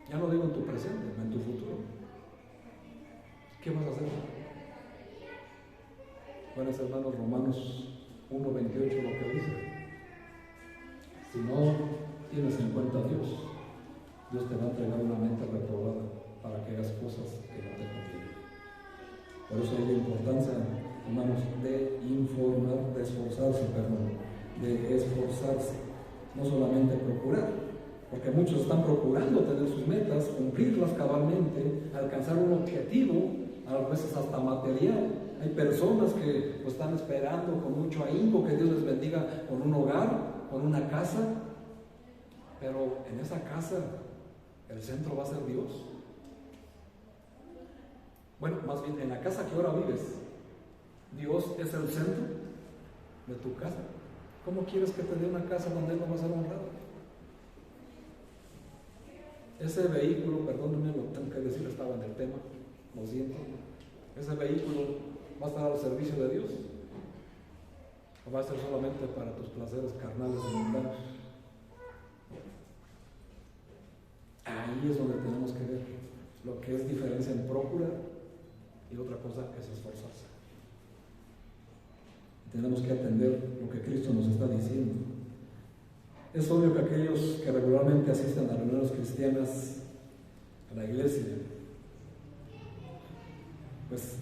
Ya no digo en tu presente, en tu futuro. ¿Qué vas a hacer? Buenos hermanos, Romanos 1:28 lo que dice: si no tienes en cuenta a Dios, Dios te va a entregar una mente reprobada para que hagas cosas que no te convienen. Por eso hay la importancia, hermanos, de informar, de esforzarse, no solamente procurar, porque muchos están procurando tener sus metas, cumplirlas cabalmente, alcanzar un objetivo, a veces hasta material. Hay personas que están esperando con mucho ahínco que Dios les bendiga con un hogar, con una casa, pero en esa casa el centro va a ser Dios. Bueno, más bien en la casa que ahora vives, Dios es el centro de tu casa. ¿Cómo quieres que te dé una casa donde Él no va a ser honrado? Ese vehículo, perdónenme, lo tengo que decir, estaba en el tema, lo siento. Ese vehículo va a estar al servicio de Dios, o va a ser solamente para tus placeres carnales y mundanos. Ahí es donde tenemos que ver lo que es diferencia en procurar y otra cosa es esforzarse. Tenemos que atender lo que Cristo nos está diciendo. Es obvio que aquellos que regularmente asisten a reuniones cristianas, a la iglesia, pues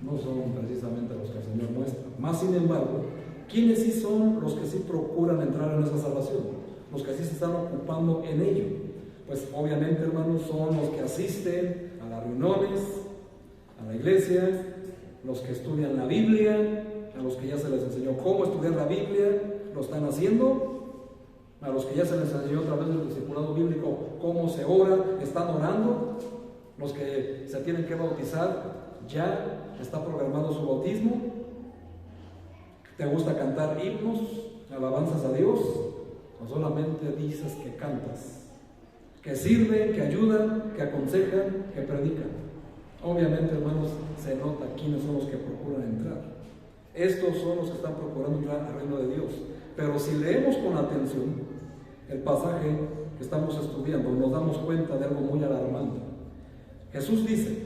no son precisamente los que el Señor muestra. Más sin embargo, ¿quiénes sí son los que sí procuran entrar en esa salvación? Los que sí se están ocupando en ello. Pues obviamente, hermanos, son los que asisten a las reuniones, a la iglesia, los que estudian la Biblia, a los que ya se les enseñó cómo estudiar la Biblia, lo están haciendo, a los que ya se les enseñó a través del discipulado bíblico cómo se ora, están orando, los que se tienen que bautizar, ya está programado su bautismo. ¿Te gusta cantar himnos, alabanzas a Dios? ¿O solamente dices que cantas? Que sirven, que ayudan, que aconsejan, que predican. Obviamente, hermanos, se nota quiénes son los que procuran entrar. Estos son los que están procurando entrar al reino de Dios. Pero si leemos con atención el pasaje que estamos estudiando, nos damos cuenta de algo muy alarmante. Jesús dice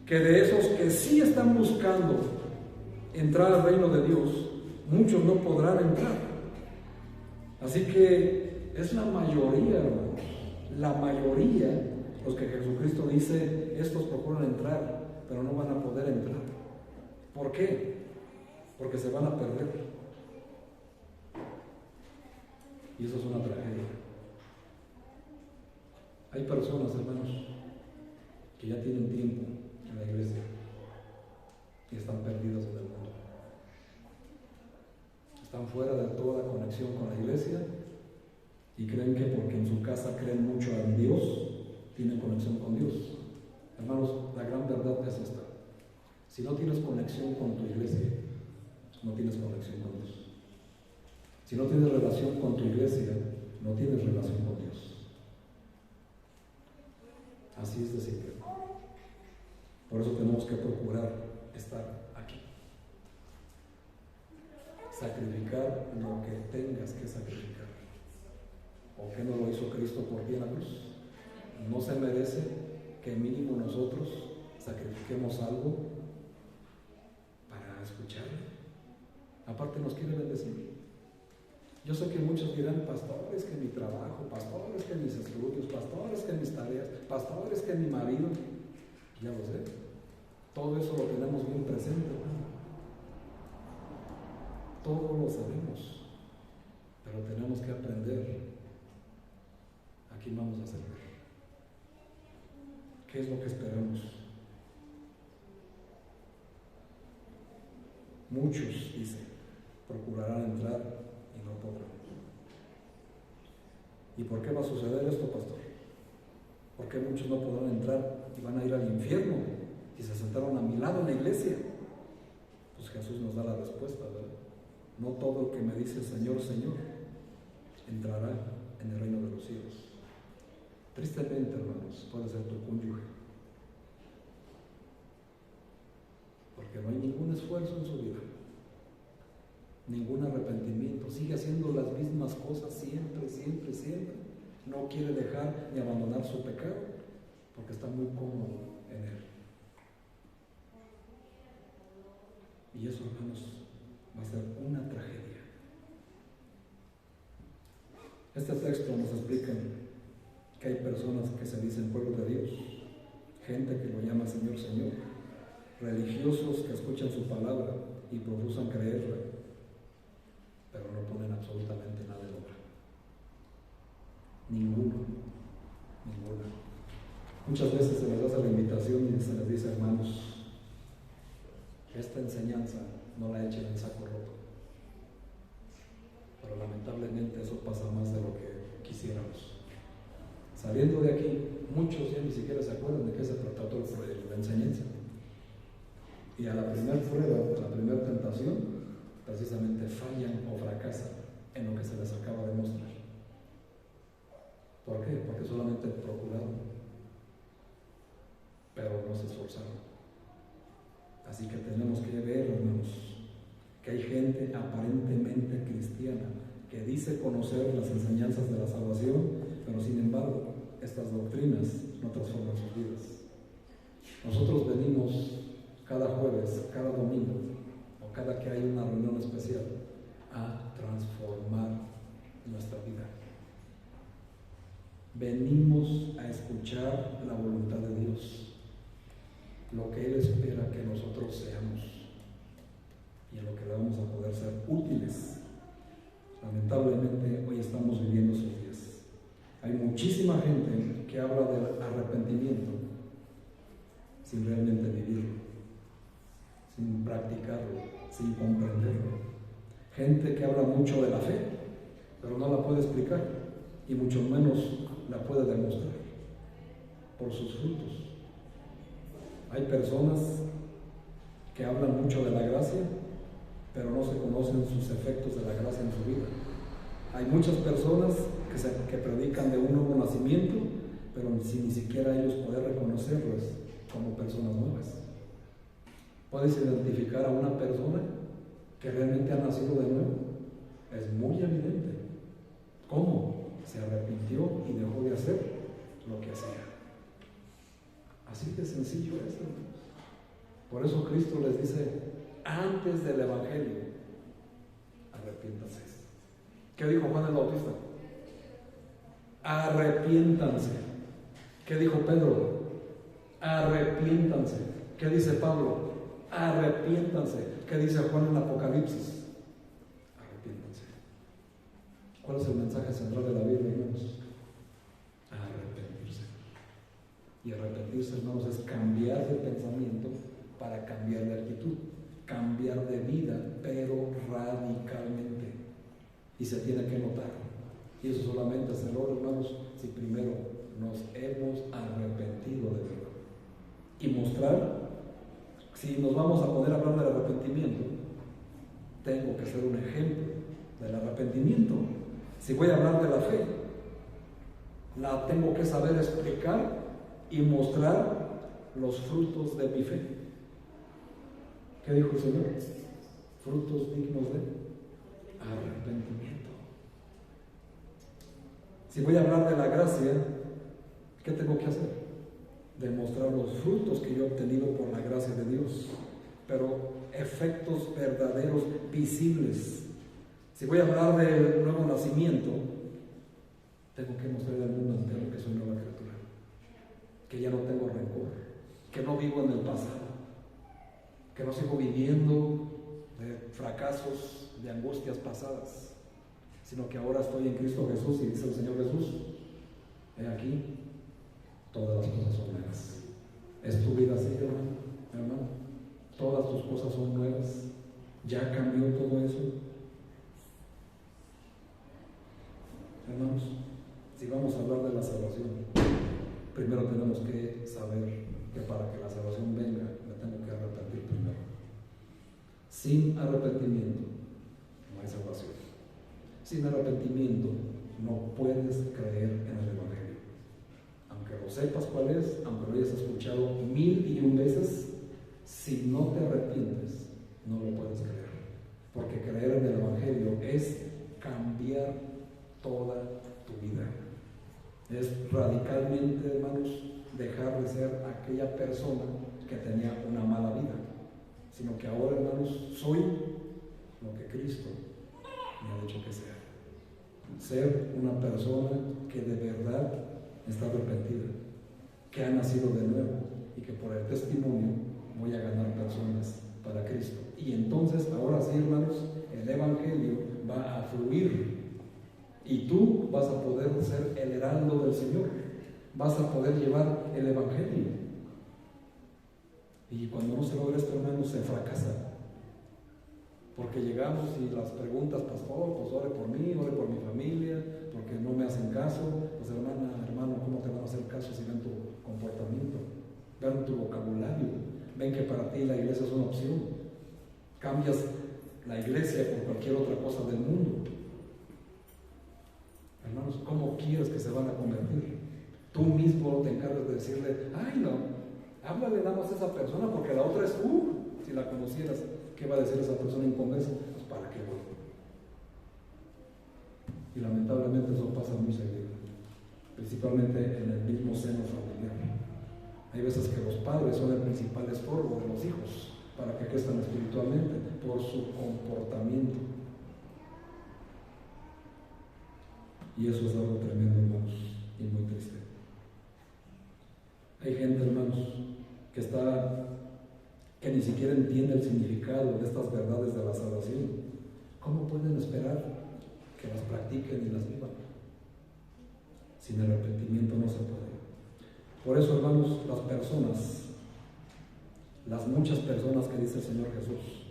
que de esos que sí están buscando entrar al reino de Dios, muchos no podrán entrar. Así que es la mayoría, hermanos, la mayoría, los que Jesucristo dice, estos procuran entrar, pero no van a poder entrar. ¿Por qué? Porque se van a perder. Y eso es una tragedia. Hay personas, hermanos, que ya tienen tiempo en la iglesia y están perdidos en el mundo. Están fuera de toda conexión con la iglesia y creen que porque en su casa creen mucho en Dios, tienen conexión con Dios. Hermanos, la gran verdad es esta: si no tienes conexión con tu iglesia, no tienes conexión con Dios. Si no tienes relación con tu iglesia, no tienes relación con Dios. Así es de simple. Por eso tenemos que procurar estar aquí. Sacrificar lo que tengas que sacrificar. ¿O qué no lo hizo Cristo por ti en la cruz? No se merece que mínimo nosotros sacrifiquemos algo para escucharle. Aparte nos quiere bendecir. Yo sé que muchos dirán, pastores, que mi trabajo, pastores, que mis estudios, pastores, que mis tareas, pastores, que mi marido. Ya lo sé. Todo eso lo tenemos bien presente, hermano. Todo lo sabemos. Pero tenemos que aprender a quién vamos a servir. ¿Qué es lo que esperamos? Muchos, dice, procurarán entrar y no podrán. ¿Y por qué va a suceder esto, pastor? ¿Por qué muchos no podrán entrar y van a ir al infierno y se sentaron a mi lado en la iglesia? Pues Jesús nos da la respuesta, ¿verdad? No todo el que me dice Señor, Señor, entrará en el reino de los cielos. Tristemente, hermanos, puede ser tu cónyuge, porque no hay ningún esfuerzo en su vida, ningún arrepentimiento, sigue haciendo las mismas cosas siempre, siempre, siempre. No quiere dejar ni abandonar su pecado, porque está muy cómodo en él. Y eso, hermanos, va a ser una tragedia. Este texto nos explica que hay personas que se dicen pueblo de Dios, gente que lo llama Señor, Señor, religiosos que escuchan su palabra y profesan creerla, pero no ponen absolutamente nada en obra. Ninguna. Muchas veces se les hace la invitación y se les dice, hermanos, esta enseñanza no la echen en saco roto. Pero lamentablemente eso pasa más de lo que quisiéramos. Saliendo de aquí, muchos ya ni siquiera se acuerdan de qué se trató la enseñanza. Y a la primera prueba, a la primera tentación, precisamente fallan o fracasan en lo que se les acaba de mostrar. ¿Por qué? Porque solamente procuraron, pero no se esforzaron. Así que tenemos que ver, hermanos, que hay gente aparentemente cristiana que dice conocer las enseñanzas de la salvación, pero sin embargo, estas doctrinas no transforman sus vidas. Nosotros venimos cada jueves, cada domingo, o cada que hay una reunión especial, a transformar nuestra vida. Venimos a escuchar la voluntad de Dios, lo que Él espera que nosotros seamos y en lo que le vamos a poder ser útiles. Lamentablemente, hoy estamos viviendo esos días. Hay muchísima gente que habla del arrepentimiento sin realmente vivirlo, sin practicarlo, sin comprenderlo. Gente que habla mucho de la fe, pero no la puede explicar y mucho menos la puede demostrar por sus frutos. Hay personas que hablan mucho de la gracia, pero no se conocen sus efectos de la gracia en su vida. Hay muchas personas que predican de un nuevo nacimiento, pero sin ni siquiera ellos poder reconocerlos como personas nuevas. ¿Puedes identificar a una persona que realmente ha nacido de nuevo? Es muy evidente. ¿Cómo? Se arrepintió y dejó de hacer lo que hacía. Así de sencillo es, hermanos. Por eso Cristo les dice, antes del Evangelio, arrepiéntanse. ¿Qué dijo Juan el Bautista? Arrepiéntanse. ¿Qué dijo Pedro? Arrepiéntanse. ¿Qué dice Pablo? Arrepiéntanse. ¿Qué dice Juan en Apocalipsis? Arrepiéntanse. ¿Cuál es el mensaje central de la Biblia, hermanos? Arrepentirse. Y arrepentirse, hermanos, es cambiar de pensamiento para cambiar de actitud, cambiar de vida, pero radicalmente. Y se tiene que notar. Y eso solamente se logra, hermanos, si primero nos hemos arrepentido de verdad. Y mostrar, si nos vamos a poner a hablar del arrepentimiento, tengo que ser un ejemplo del arrepentimiento. Si voy a hablar de la fe, la tengo que saber explicar y mostrar los frutos de mi fe. ¿Qué dijo el Señor? Frutos dignos de arrepentimiento. Si voy a hablar de la gracia, ¿qué tengo que hacer? Demostrar los frutos que yo he obtenido por la gracia de Dios, pero efectos verdaderos, visibles. Si voy a hablar del nuevo nacimiento, tengo que mostrarle al mundo entero que soy nueva criatura, que ya no tengo rencor, que no vivo en el pasado, que no sigo viviendo de fracasos, de angustias pasadas, sino que ahora estoy en Cristo Jesús, y dice el Señor Jesús: he aquí, todas las cosas son nuevas. ¿Es tu vida así, hermano? Todas tus cosas son nuevas. ¿Ya cambió todo eso? Hermanos, si vamos a hablar de la salvación, primero tenemos que saber que para que la salvación venga, me tengo que arrepentir primero. Sin arrepentimiento no hay salvación. Sin arrepentimiento no puedes creer en el Evangelio. Aunque lo sepas cuál es, aunque lo hayas escuchado 1001 veces, si no te arrepientes, no lo puedes creer. Porque creer en el Evangelio es cambiar toda tu vida. Es radicalmente, hermanos, dejar de ser aquella persona que tenía una mala vida, sino que ahora, hermanos, soy lo que Cristo me ha dicho que sea. Ser una persona que de verdad está arrepentida, que ha nacido de nuevo, y que por el testimonio voy a ganar personas para Cristo. Y entonces, ahora sí, hermanos, el Evangelio va a fluir, y tú vas a poder ser el heraldo del Señor, vas a poder llevar el Evangelio. Y cuando no se logra esto, hermanos, se fracasa. Porque llegamos y las preguntas: pastor, pues ore por mí, ore por mi familia, porque no me hacen caso. Pues hermano, ¿cómo te van a hacer caso si ven tu comportamiento? Ven tu vocabulario, ven que para ti la iglesia es una opción. Cambias la iglesia por cualquier otra cosa del mundo. Hermanos, ¿cómo quieres que se van a convertir? Tú mismo te encargas de decirle: ay, no, háblale nada más a esa persona, porque la otra es si la conocieras, ¿qué va a decir esa persona inconversa? Pues ¿para qué voy? Y lamentablemente eso pasa muy seguido, principalmente en el mismo seno familiar. Hay veces que los padres son el principal estorbo de los hijos para que crezcan espiritualmente por su comportamiento. Y eso es algo tremendo, hermanos, y muy triste. Hay gente, hermanos, que ni siquiera entiende el significado de estas verdades de la salvación. ¿Cómo pueden esperar que las practiquen y las vivan? Sin arrepentimiento no se puede. Por eso, hermanos, las muchas personas que dice el Señor Jesús,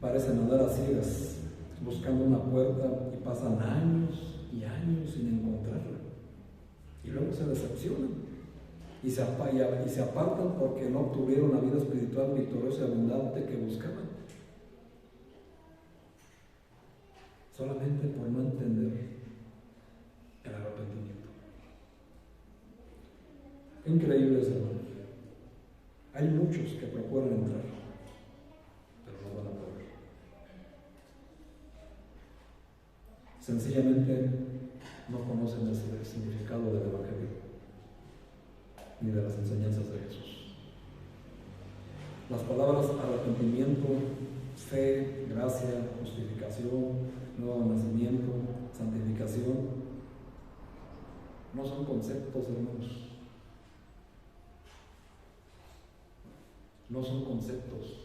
parecen andar a ciegas buscando una puerta y pasan años y años sin encontrarla, y luego se decepcionan y se apartan porque no obtuvieron la vida espiritual victoriosa y abundante que buscaban, solamente por no entender el arrepentimiento. Increíble, hermanos. Hay muchos que procuran entrar, pero no van a poder. Sencillamente no conocen el significado del Evangelio ni de las enseñanzas de Jesús. Las palabras arrepentimiento, fe, gracia, justificación, nuevo nacimiento, santificación, no son conceptos, hermanos. No son conceptos,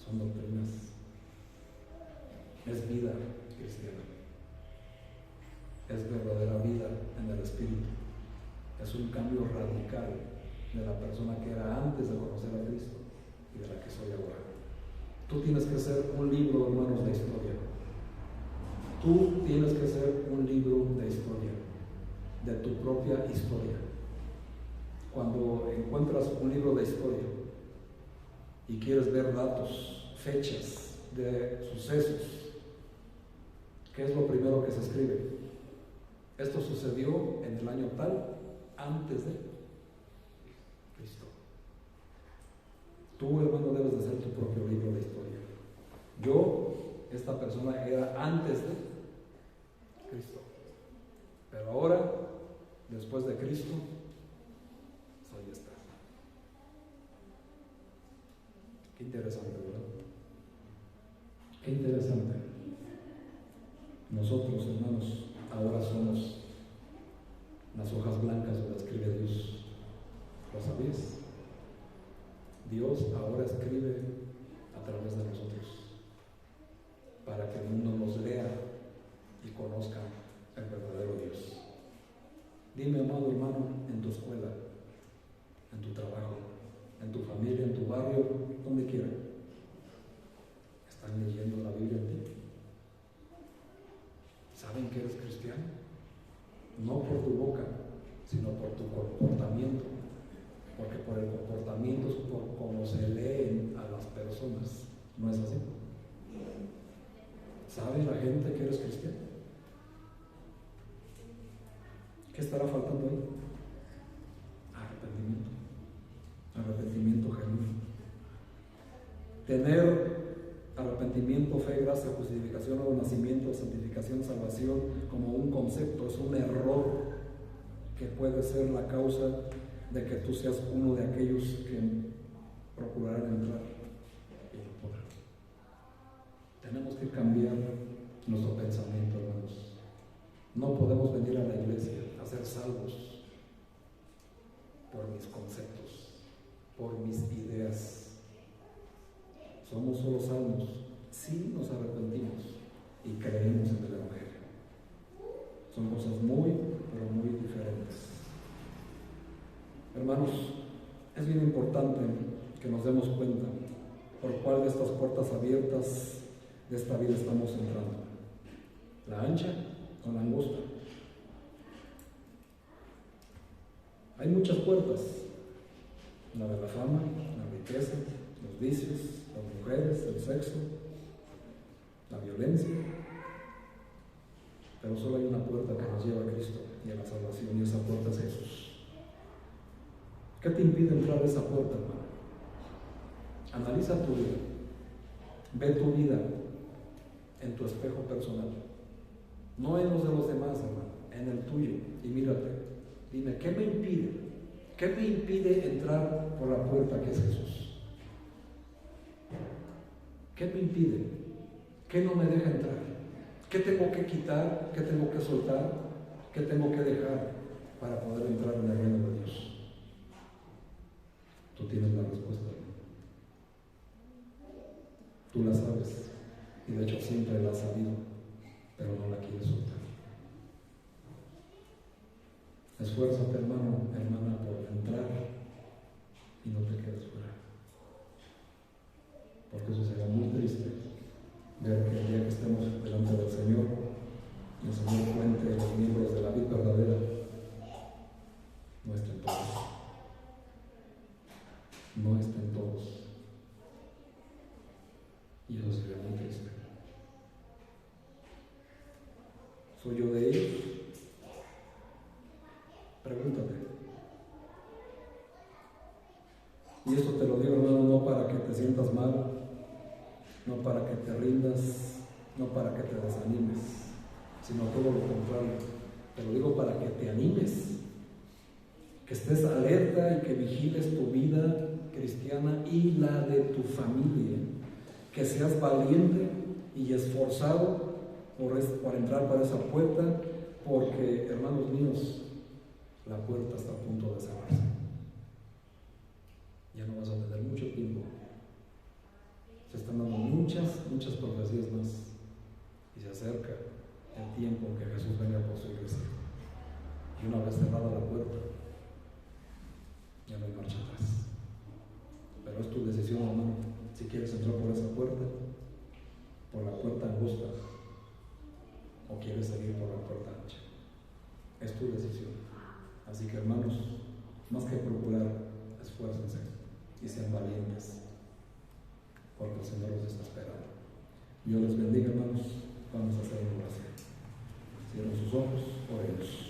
son doctrinas. Es vida cristiana. Es verdadera vida en el Espíritu. Es un cambio radical de la persona que era antes de conocer a Cristo y de la que soy ahora. Tú tienes que ser un libro, hermanos, de historia. Tú tienes que ser un libro de historia, de tu propia historia. Cuando encuentras un libro de historia y quieres ver datos, fechas de sucesos, ¿qué es lo primero que se escribe? Esto sucedió en el año tal, antes de Cristo. Tú, hermano, debes de hacer tu propio libro de historia. Yo, esta persona era antes de Cristo. Pero ahora, después de Cristo, soy esta. Qué interesante, ¿verdad? Qué interesante. Nosotros, hermanos, ahora somos las hojas blancas donde escribe Dios. ¿Lo sabías? Dios ahora escribe a través de nosotros para que el mundo nos lea y conozca el verdadero Dios. Dime, amado hermano, en tu escuela, en tu trabajo, en tu familia, en tu barrio, donde quiera, ¿están leyendo la Biblia en ti? ¿Saben que eres cristiano? No por tu boca, sino por tu comportamiento. Porque por el comportamiento es por cómo se leen a las personas. ¿No es así? ¿Sabe la gente que eres cristiano? ¿Qué estará faltando ahí? Arrepentimiento. Arrepentimiento genuino. Tener arrepentimiento, fe, gracia, justificación, nuevo nacimiento, santificación, salvación como un concepto es un error que puede ser la causa de que tú seas uno de aquellos que procurarán entrar y no podrán. Tenemos que cambiar nuestro pensamiento, hermanos. No podemos venir a la iglesia a ser salvos por mis conceptos, por mis ideas. Somos solo salvos si nos arrepentimos y creemos en el Evangelio. Son cosas muy, pero muy diferentes. Hermanos, es bien importante que nos demos cuenta por cuál de estas puertas abiertas de esta vida estamos entrando. ¿La ancha o la angosta? Hay muchas puertas. La de la fama, la riqueza, los vicios, las mujeres, el sexo, la violencia. Pero solo hay una puerta que nos lleva a Cristo y a la salvación, y esa puerta es Jesús. ¿Qué te impide entrar a esa puerta, hermano? Analiza tu vida. Ve tu vida en tu espejo personal. No en los de los demás, hermano, en el tuyo. Y mírate. Dime, ¿qué me impide? ¿Qué me impide entrar por la puerta que es Jesús? ¿Qué me impide? ¿Qué no me deja entrar? ¿Qué tengo que quitar? ¿Qué tengo que soltar? ¿Qué tengo que dejar para poder entrar en el reino de Dios? Tú tienes la respuesta. Tú la sabes, y de hecho siempre la has sabido, pero no la quieres soltar. Esfuérzate, hermano, hermana, por entrar y no te quedes fuera. Porque eso será muy triste, ver que el día que estemos delante del Señor, el Señor cuente los miembros de la vida verdadera, no estén todos. No estén todos. Y eso sería muy triste. ¿Soy yo de ellos? Pregúntate. Y esto te lo digo, hermano, no para que te sientas mal, no para que te rindas, no para que te desanimes, sino todo lo contrario. Te lo digo para que te animes, que estés alerta y que vigiles tu vida cristiana y la de tu familia, que seas valiente y esforzado por entrar por esa puerta, porque, hermanos míos, la puerta está a punto de cerrarse. Ya no vas a tener mucho tiempo. Se están dando muchas profecías más, y se acerca el tiempo en que Jesús venga por su iglesia. Y una vez cerrada la puerta, ya no hay marcha atrás. Pero es tu decisión, hermano, si quieres entrar por esa puerta, por la puerta angosta, o quieres seguir por la puerta ancha. Es tu decisión. Así que, hermanos, más que procurar, esfuércense y sean valientes, porque el Señor los está esperando. Dios les bendiga, hermanos. Vamos a hacer una oración. Cierren sus ojos, oremos.